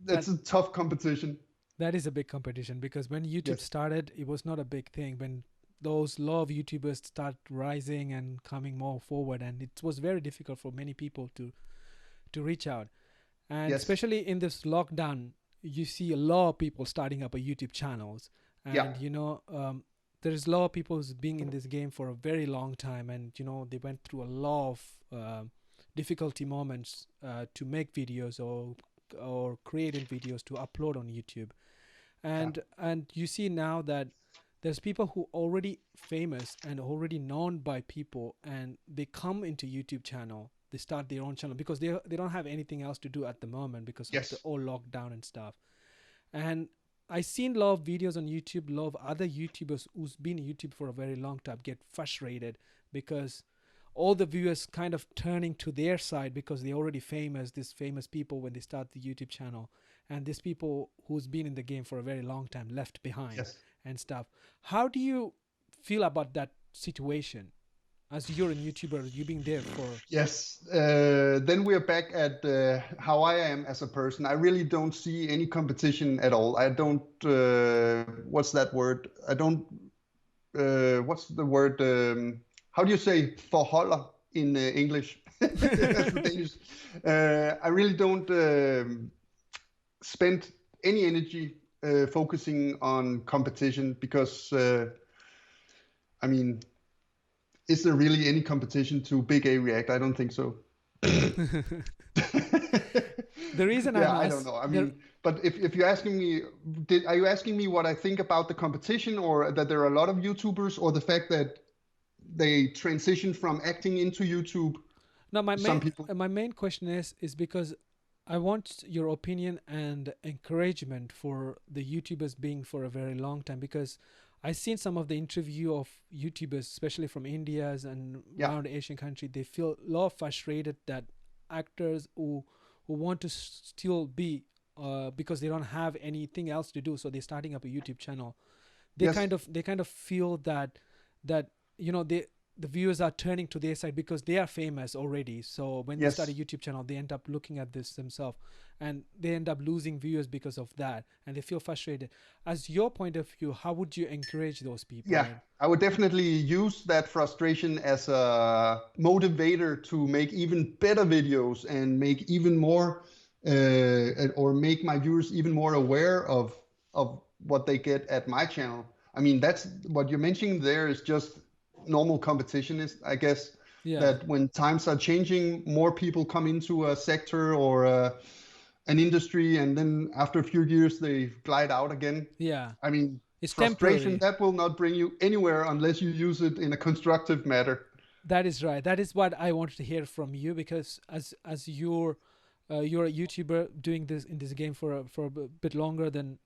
that that's a tough competition. that is a big competition, because when YouTube Yes, started, it was not a big thing. When those lot of YouTubers start rising and coming more forward, and it was very difficult for many people to reach out. And yes, especially in this lockdown, you see a lot of people starting up a YouTube channels. yeah, And there's a lot of people who's been in this game for a very long time, and they went through a lot of difficulty moments to make videos, or or creating videos to upload on YouTube. Yeah. And you see now that there's people who already famous and already known by people, and they come into YouTube channel, they start their own channel because they don't have anything else to do at the moment because of the Yes. all lockdown and stuff. And I seen a lot of videos on YouTube, a lot of other YouTubers who's been in YouTube for a very long time get frustrated because all the viewers kind of turning to their side because they're already famous, these famous people when they start the YouTube channel, and these people who's been in the game for a very long time left behind Yes. and stuff. How do you feel about that situation? As you're a YouTuber, you've been there for. Yes. Then we're back at how I am as a person. I really don't see any competition at all. I don't. What's that word? I don't. What's the word? How do you say forholder in English? That's the Danish. I really don't spend any energy focusing on competition because, I mean, is there really any competition to Big A React? I don't think so. The reason Yeah, I'm I don't asked know. I the mean, but if you're asking me, are you asking me what I think about the competition, or that there are a lot of YouTubers, or the fact that they transition from acting into YouTube? No, Some people, my main question is because I want your opinion and encouragement for the YouTubers being for a very long time because I've seen some of the interview of YouTubers, especially from India's and yeah, around Asian country. They feel a lot frustrated that actors who want to still be because they don't have anything else to do, so they're starting up a YouTube channel. yes, They kind of feel that they the viewers are turning to their side because they are famous already. So when they start a yes, YouTube channel, they end up looking at this themselves, and they end up losing viewers because of that, and they feel frustrated. As your point of view, how would you encourage those people? yeah. And I would definitely use that frustration as a motivator to make even better videos and make even more, or make my viewers even more aware of what they get at my channel. I mean, that's what you're mentioning there is just normal competition, is I guess, yeah, that when times are changing, more people come into a sector or an industry, and then after a few years they glide out again. yeah, I mean, it's frustration, temporary. that will not bring you anywhere unless you use it in a constructive matter. That is right. That is what I wanted to hear from you because as you're a YouTuber doing this in this game for a bit longer than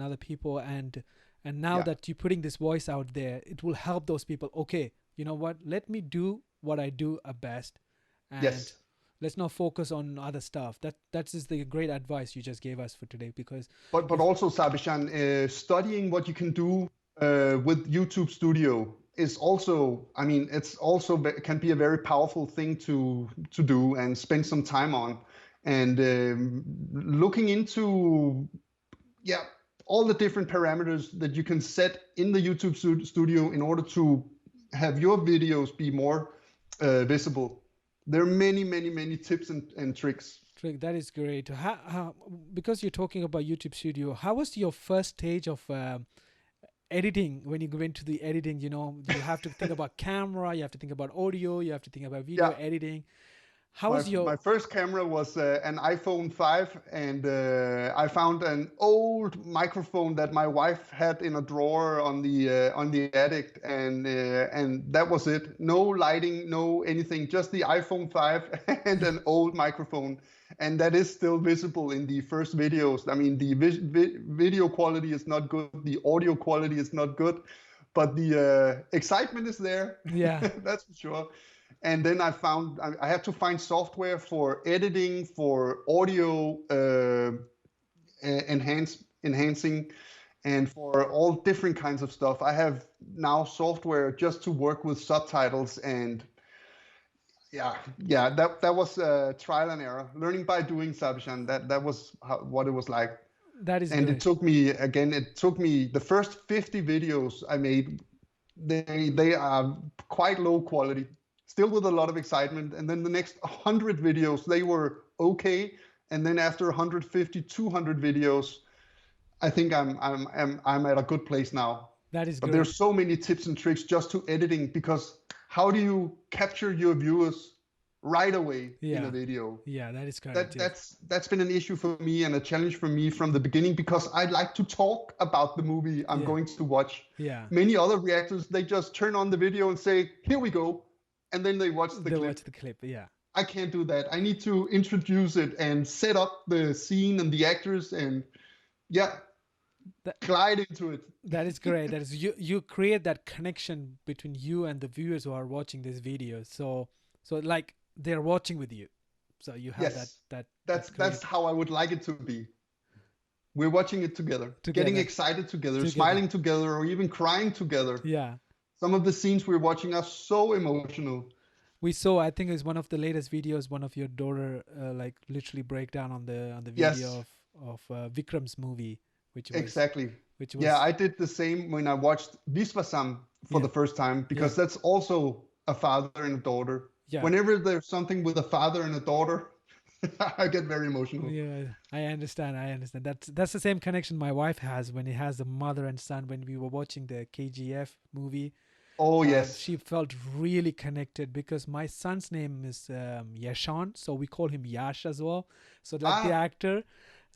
other people, and now Yeah. that you're putting this voice out there, it will help those people. Okay, you know what? Let me do what I do at best, and Yes. let's not focus on other stuff. That is the great advice you just gave us for today because But if also, Sabishan, studying what you can do with YouTube Studio is also, I mean, it's also can be a very powerful thing to do and spend some time on, and looking into, yeah, all the different parameters that you can set in the YouTube Studio in order to have your videos be more visible. There are many, many, many tips and tricks. trick that is great. Because you're talking about YouTube Studio, how was your first stage of editing when you go into the editing? You have to think about camera, you have to think about audio, you have to think about video Yeah, editing. How my was your my first camera was an iPhone 5, and I found an old microphone that my wife had in a drawer on the attic, and that was it. No lighting, no anything, just the iPhone 5 and an old microphone, and that is still visible in the first videos. I mean, the video quality is not good, the audio quality is not good, but the excitement is there. yeah, That's for sure. And then I had to find software for editing, for audio enhancing, and for all different kinds of stuff. I have now software just to work with subtitles, and yeah, that was trial and error, learning by doing, Sabishan. That was what it was like. that is And it great. took me, again, it took me the first 50 videos I made. They are quite low quality, still with a lot of excitement. And then the next 100 videos, they were okay. And then after 150, 200 videos, I think I'm at a good place now. That is But great. there's so many tips and tricks just to editing, because how do you capture your viewers right away in a Yeah. video. Yeah, that is correct. That Yes. that's been an issue for me and a challenge for me from the beginning because I like to talk about the movie I'm Yeah. going to watch. Yeah. Many other reactors, they just turn on the video and say, "Here we go," and then they watch the They clip. watch the clip. Yeah. I can't do that. I need to introduce it and set up the scene and the actors and yeah, That glide into it. that is great. That is you create that connection between you and the viewers who are watching this video. So like they're watching with you. So you have Yes, that that's create how I would like it to be. We're watching it together, getting together. excited together, Together. smiling together, or even crying together. Yeah. Some of the scenes we're watching are so emotional. We saw, I think it's one of the latest videos, one of your daughter like literally break down on the video Yes, of Vikram's movie, which was exactly. which Yeah, was I did the same when I watched Visvasam for yeah, the first time yeah, because that's also a father and a daughter. yeah. Whenever there's something with a father and a daughter, I get very emotional. Yeah, I understand. I understand. That's the same connection my wife has when it has the mother and son. When we were watching the KGF movie, Oh, yes. she felt really connected because my son's name is Yashan, so we call him Yash as well. So like the Ah, actor.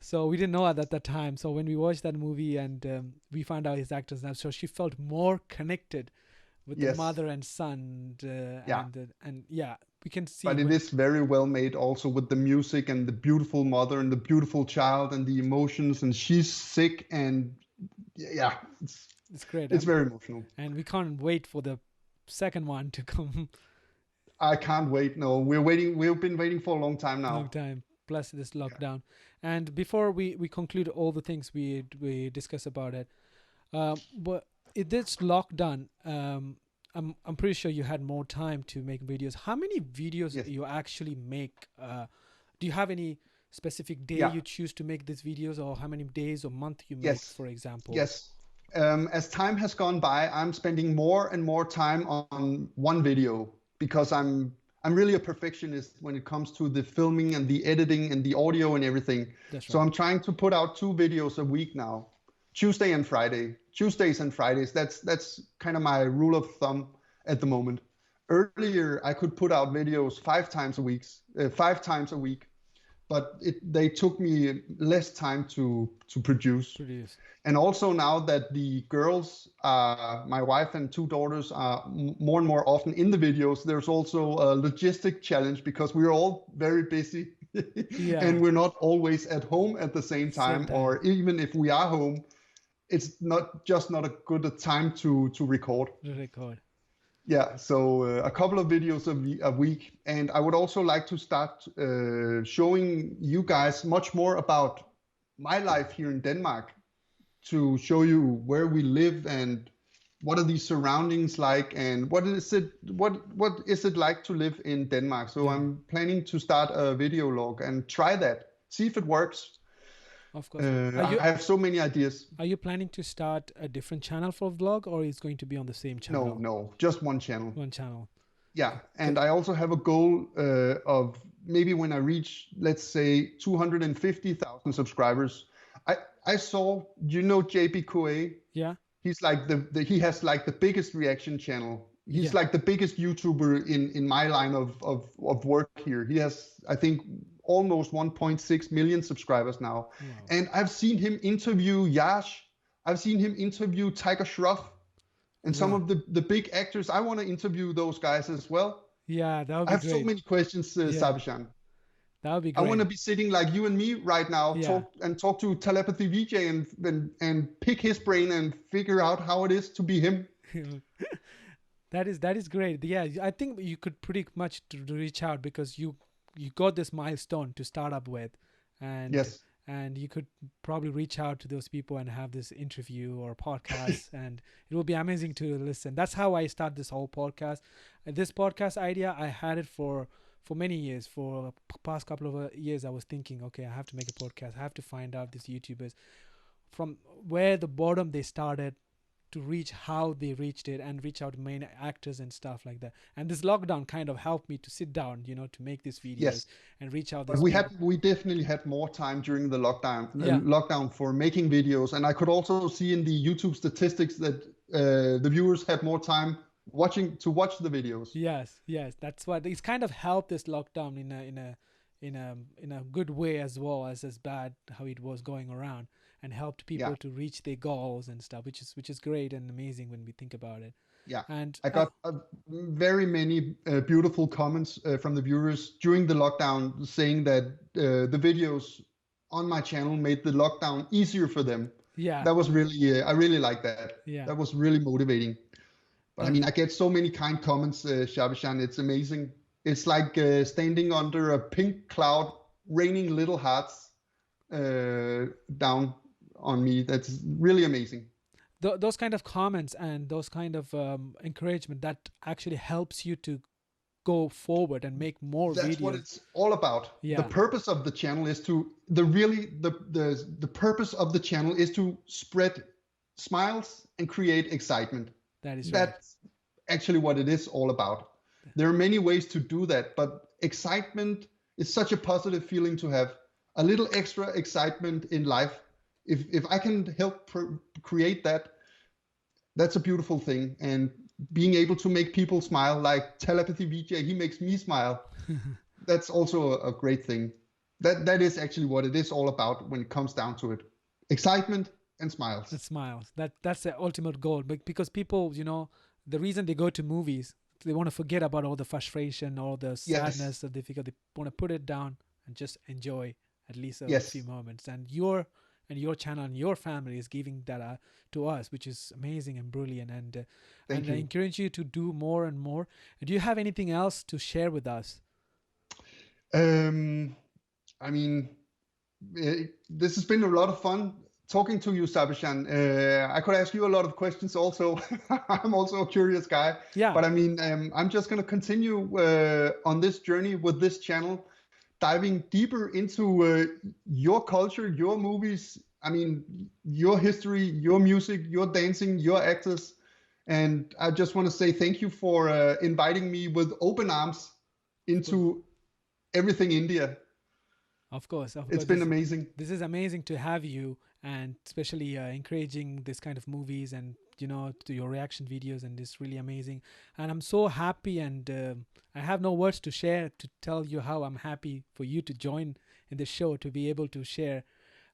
So we didn't know at that time. So when we watched that movie and we found out his actor's name, so she felt more connected with the yes. mother and son, Yeah. and yeah, we can see But it when is very well made also with the music and the beautiful mother and the beautiful child and the emotions. And she's sick and yeah, it's great. it's very emotional. And we can't wait for the second one to come. I can't wait. No, we're waiting. We've been waiting for a long time Long now. time plus this Yeah. lockdown. And before we conclude all the things we discuss about it, but it this lockdown, I'm pretty sure you had more time to make videos. How many videos Yes. you actually make? Do you have any specific day Yeah. you choose to make these videos, or how many days or month you make, Yes. for example? Yes. As time has gone by, I'm spending more and more time on one video because I'm really a perfectionist when it comes to the filming and the editing and the audio and everything. That's So right. I'm trying to put out 2 videos a week now, Tuesday and Friday. Tuesdays and Fridays. That's kind of my rule of thumb at the moment. Earlier, I could put out videos 5 times a week, 5 times a week, but they took me less time to produce. Produce. And also now that the girls, my wife and 2 daughters, are more and more often in the videos, there's also a logistic challenge because we're all very busy Yeah. and we're not always at home at the same Same time. time. Or even if we are home, it's not a good time to record. Record. Yeah, so a couple of videos a week. And I would also like to start showing you guys much more about my life here in Denmark to show you where we live and what are these surroundings like and what is it like to live in Denmark. So Then, I'm planning to start a video log and try that, see if it works. of course. Are you I have so many ideas. are you planning to start a different channel for vlog, or is going to be on the same No, channel? no, just one channel. One channel. Yeah, Good. and I also have a goal of maybe when I reach, let's say, 250,000 subscribers. I I saw, you know, JP Koe. Yeah. He's like he has like the biggest reaction channel. He's Yeah. like the biggest YouTuber in my line of work here. He has, I think, almost 1.6 million subscribers now. Wow. And I've seen him interview Yash. I've seen him interview Tiger Shroff and some Wow. of the big actors. I want to interview those guys as well. Yeah, that would I be have so great. many questions, Yeah, Sabeshan. that would be I want great. to be sitting like you and me right now, Yeah. talk to Thalapathy Vijay and pick his brain and figure out how it is to be him. That is great. Yeah, I think you could pretty much to reach out because you got this milestone to start up with, and Yes. and you could probably reach out to those people and have this interview or podcast, and it will be amazing to listen. That's how I start this whole podcast. This podcast idea, I had it for many years. For past couple of years, I was thinking, okay, I have to make a podcast. I have to find out these YouTubers from where the bottom they started to reach how they reached it and reach out to main actors and stuff like that. And this lockdown kind of helped me to sit down, to make these videos Yes. and reach out But these people. we definitely had more time during the Yeah. lockdown for making videos, and I could also see in the YouTube statistics that the viewers had more time watch the videos. Yes, yes, that's what it's kind of helped this lockdown in a good way as well as bad how it was going around, and helped Yeah, people to reach their goals and stuff, which is great and amazing when we think about it. yeah. And I got very many beautiful comments from the viewers during the lockdown saying that the videos on my channel made the lockdown easier for them. yeah, That was really, I really like that. yeah, That was really motivating. But I that mean, I get so many kind comments, Shabishan. It's amazing. It's like standing under a pink cloud, raining little hearts down on me. That's really amazing. those kind of comments and those kind of encouragement that actually helps you to go forward and make more That's what videos. it's all about. The Yeah, purpose of the channel is to the purpose of the channel is to spread smiles and create excitement. that is right. That's actually what it is all about. There are many ways to do that, but excitement is such a positive feeling to have. A little extra excitement in life. If I can help create that, that's a beautiful thing. And being able to make people smile, like Thalapathy Vijay, he makes me smile. That's also a great thing. That is actually what it is all about when it comes down to it. Excitement and The smiles. smiles. That's the ultimate goal. But because people, the reason they go to movies, they want to forget about all the frustration, all the Yes, sadness, the difficulty. They want to put it down and just enjoy at least a few yes. moments. And your channel and your family is giving that to us, which is amazing and brilliant. And Thank I you. encourage you to do more and more. Do you have anything else to share with us? Um, I mean, this has been a lot of fun talking to you, Sabishan. I could ask you a lot of questions also. I'm also a curious guy, Yeah, but I mean, I'm just going to continue on this journey with this channel, diving deeper into your culture, your movies. I mean, your history, your music, your dancing, your actors. And I just want to say thank you for inviting me with open arms of course. into everything India. Of course, of It's course. been This amazing. this is amazing to have you, and especially encouraging this kind of movies, and to your reaction videos, and it's really amazing. And I'm so happy, and I have no words to share to tell you how I'm happy for you to join in the show, to be able to share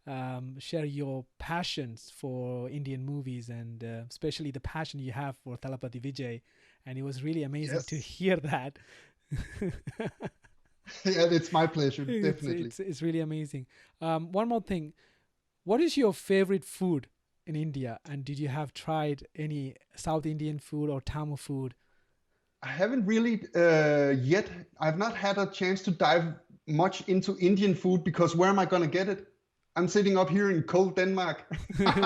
your passions for Indian movies, and especially the passion you have for Thalapathy Vijay. And it was really amazing to Yes. hear that. Yeah, it's my pleasure, it's definitely. it's it's really amazing. One more thing, what is your favorite food in India? And did you have tried any South Indian food or Tamil food? I haven't really yet. I've not had a chance to dive much into Indian food because where am I going to get it? I'm sitting up here in cold Denmark.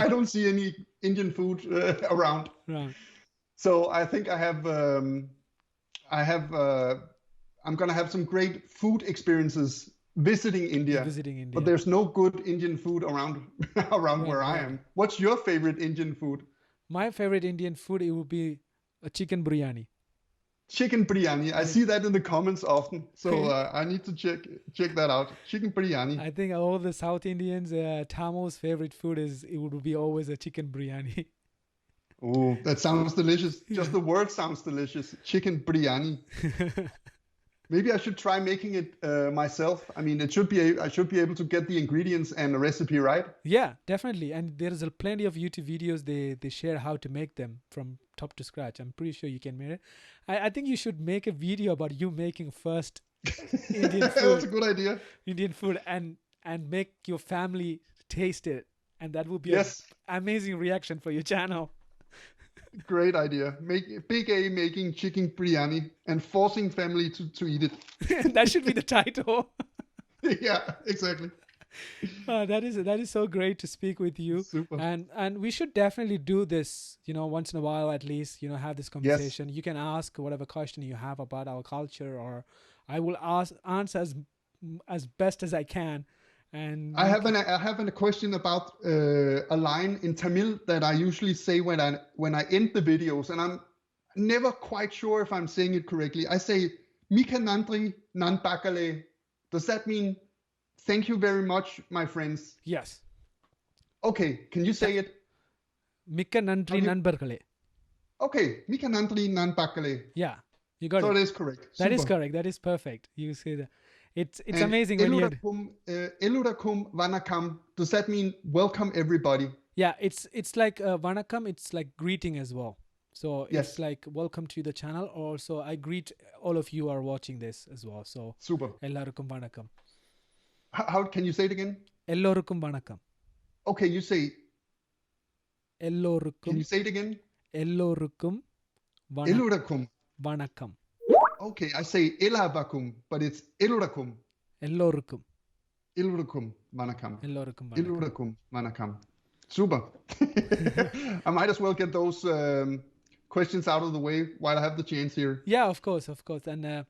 I don't see any Indian food around. Right, So I think I have, I'm going to have some great food experiences visiting India, visiting but India. there's no good Indian food around around Right, where I right. am. What's your favorite Indian food? My favorite Indian food, it would be a chicken biryani. Chicken biryani. I I see that in the comments often, so I need to check that out. Chicken biryani. I think all the South Indians, Tamil's favorite food it would be always a chicken biryani. Oh, that sounds delicious. Yeah. Just the word sounds delicious. Chicken biryani. Maybe I should try making it myself. I mean, I should be able to get the ingredients and the recipe right. Yeah, definitely. And there's a plenty of YouTube videos they share how to make them from top to scratch. I'm pretty sure you can make it. I think you should make a video about you making first Indian That's a food, good idea. Indian food, and make your family taste it, and that will be a Yes, amazing reaction for your channel. great idea. Make Big A making chicken biryani and forcing family to eat That should be the title. it. Yeah, exactly. That is so great to speak with you, Super. and we should definitely do this. Once in a while, at least. Have this Yes. conversation. You can ask whatever question you have about our culture, or I will answer as best as I can, and you can. I have a question about a line in Tamil that I usually say when I end the videos, and I'm never quite sure if I'm saying it correctly. I say Mika Nandri Nan Bakale. Does that mean thank you very much, my friends? Yes. Okay, can you say Th- it? மிக்க How நன்றி do you? நண்பர்களே. Okay, Mikanandri Nanbakale. Yeah, you got So it. it is correct. That is Super. correct. That is perfect. You say that. It's And amazing when you. Elurakum Vanakam, does that mean welcome everybody? Yeah, it's like vanakam. It's like greeting as well. So it's Yes, like welcome to the channel. Also, I greet all of you who are watching this as well. So super. ellarukum vanakam. How can you say it again? Ellorukum vanakam. Okay, you say, can Ellorukum you say it again? ellorukum Elurakum. vanakam. Okay, I say Elavakum, but it's Elurakum. Ellorukum. Ilurakum Vanakam. Ellorukum vanakam. Ilurakum Vanakam. Super. I might as well get those questions out of the way while I have the chance here. Yeah, of course, of course. And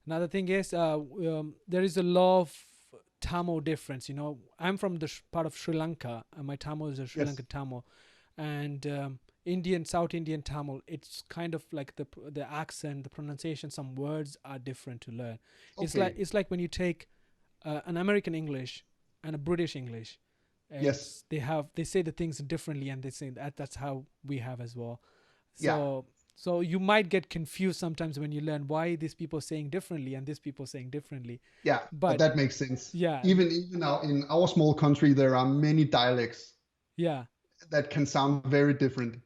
another thing is, there is a lot of Tamil difference. You know, I'm from the part of Sri Lanka, and my Tamil is a Sri Yes. Lankan Tamil, and Indian, South Indian Tamil. It's kind of like the accent, the pronunciation. Some words are different to learn. Okay. It's like when you take an American English and a British English. Yes. They say the things differently, and they say that's how we have as well. Yeah. So you might get confused sometimes when you learn why these people are saying differently and these people are saying differently. Yeah. But But that makes sense. yeah, Even now in our small country, there are many dialects yeah. that can sound very different.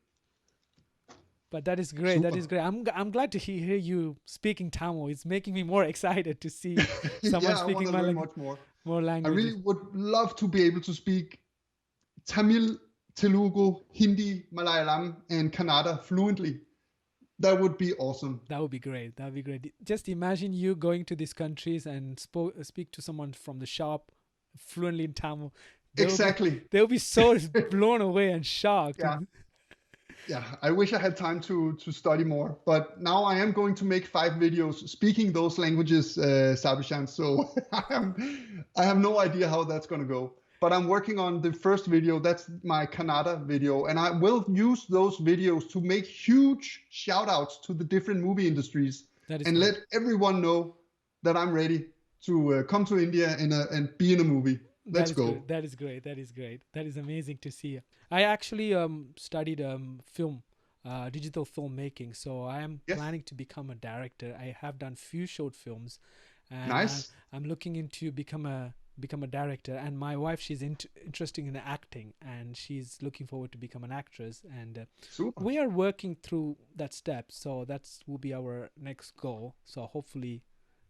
But that is great. That Super. is great. I'm glad to hear you speaking Tamil. It's making me more excited to see someone Yeah, I want speaking to my learn much more. more I languages. really would love to be able to speak Tamil, Telugu, Hindi, Malayalam, and Kannada fluently. That would be awesome. That would be great. That would be great. Just imagine you going to these countries and speak to someone from the shop fluently in Tamil. Exactly. They'll be so blown away and shocked. Yeah. Yeah, I wish I had time to study more, but now I am going to make 5 videos speaking those languages, Sabishan. So I have no idea how that's going to go. But I'm working on the first video. That's my Kannada video, and I will use those videos to make huge shout outs to the different movie industries That is and great. let everyone know that I'm ready to come to India and be in a movie. Let's go. Great. That is great. That is great. That is amazing to see. I actually studied film, digital filmmaking. So I am Yes. planning to become a director. I have done few short films, and Nice. I'm looking into become a director. And my wife, she's interested in acting, and she's looking forward to become an actress. And Super. we are working through that step. So that's will be our next goal. So hopefully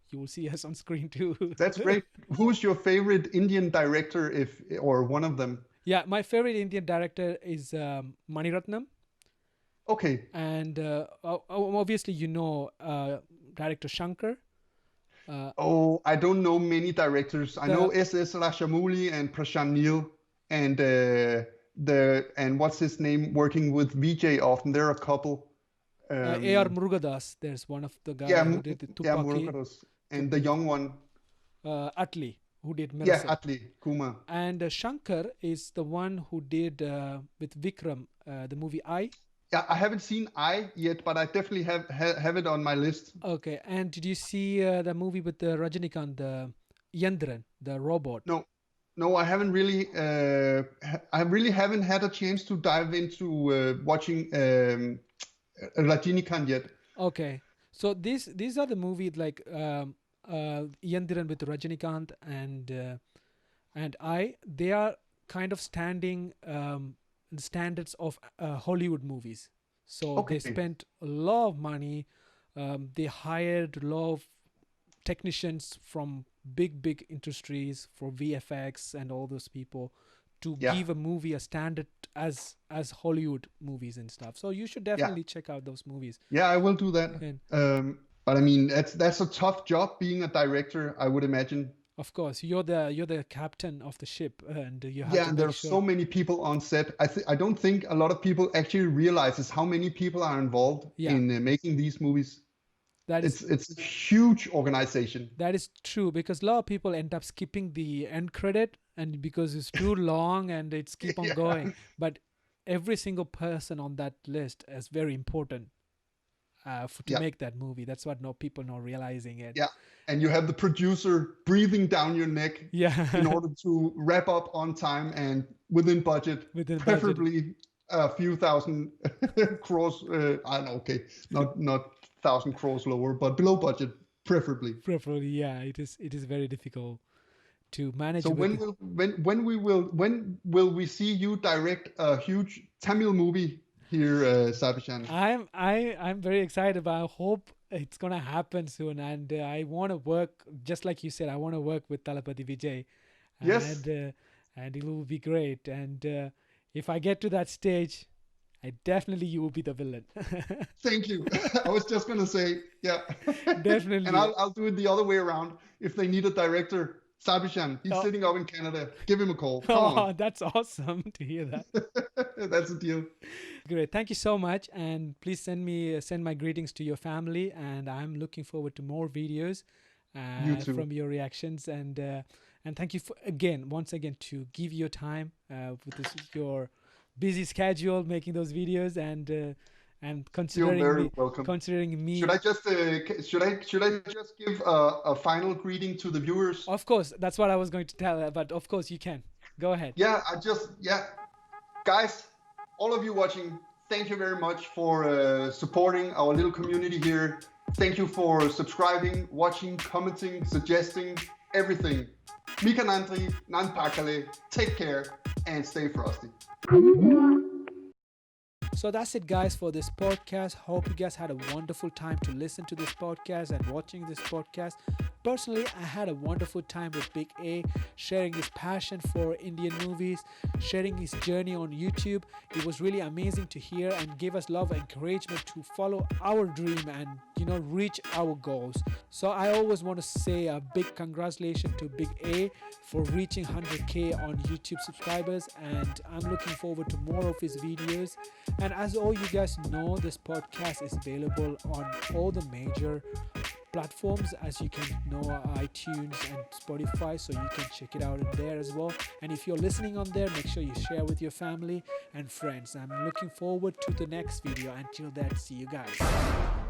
you will see us on screen too. That's great. Who's your favorite Indian director, or one of them? Yeah, my favorite Indian director is Maniratnam, Okay. and obviously director Shankar. Oh, I don't know many directors. I know The S.S. Rajamouli and Prashant Neel, and and what's his name, working with Vijay often. There are a couple. A.R. Murugadas. There's one of the Yeah, guy who did the yeah, Tupaki, Murugado's, and the young one. Atli, who did Yeah, Mirasal. Atli Kumar. And Shankar is the one who did with Vikram the movie I. Yeah, I haven't seen I yet, but I definitely have it on my list. Okay, and did you see the movie with the Rajinikanth, the Yandran, the robot? No, I haven't really. I really haven't had a chance to dive into watching Rajinikanth yet. Okay, so these are the movies like Yandhiran with Rajinikanth and they are kind of standing the standards of Hollywood movies. So Okay. they spent a lot of money. They hired a lot of technicians from big industries for VFX and all those people to Yeah. give a movie a standard as Hollywood movies and stuff. So you should definitely check out those movies. Yeah, I will do that. And But I mean, that's a tough job being a director, I would imagine. of course, you're the captain of the ship, and you have Yeah, to and make there's sure. so many people on set. I don't think a lot of people actually realizes how many people are involved Yeah. in making these movies. That is It's a huge organization. that is true, because a lot of people end up skipping the end credit, and because it's too long and it's keep on Yeah. going. But every single person on that list is very important to Yeah. make that movie. That's what people not realizing it. Yeah, and you have the producer breathing down your neck Yeah. in order to wrap up on time and within budget, Within budget. preferably a few thousand crores. I don't know. Okay, not thousand crores lower, but below budget, preferably. Preferably, yeah. It is very difficult to manage So with. when will we see you direct a huge Tamil movie here, Sabishan? I'm very excited, but I hope it's gonna happen soon. And I want to work, just like you said, I want to work with Thalapathy Vijay, Yes, and it will be great. And if I get to that stage, I definitely you will be the villain. thank you. I was just gonna say, yeah, and Definitely. I'll do it the other way around. If they need a director, Sabishan, he's Oh, sitting up in Canada. Give him a call. Come on, oh, that's awesome to hear that. that's a deal. Great. Thank you so much. And please send my greetings to your family. And I'm looking forward to more videos You too. from your reactions. And thank you for, again, once again, to give your time with your busy schedule making those videos and You're very welcome. considering Should me. I just should I just give a final greeting to the viewers? Of course, that's what I was going to tell. But of course, you can go ahead. Yeah, guys, all of you watching, thank you very much for supporting our little community here. Thank you for subscribing, watching, commenting, suggesting, everything. Mika Nandri, Nan Pakale, take care and stay frosty. So that's it, guys, for this podcast. Hope you guys had a wonderful time to listen to this podcast and watching this podcast. Personally, I had a wonderful time with Big A, sharing his passion for Indian movies, sharing his journey on YouTube. It was really amazing to hear and gave us love and encouragement to follow our dream and reach our goals. So I always want to say a big congratulations to Big A for reaching 100k on YouTube subscribers, and I'm looking forward to more of his videos. And as all you guys know, this podcast is available on all the major platforms, as you can know, iTunes and Spotify, so you can check it out in there as well. And if you're listening on there, make sure you share with your family and friends. I'm looking forward to the next video. Until then, see you guys.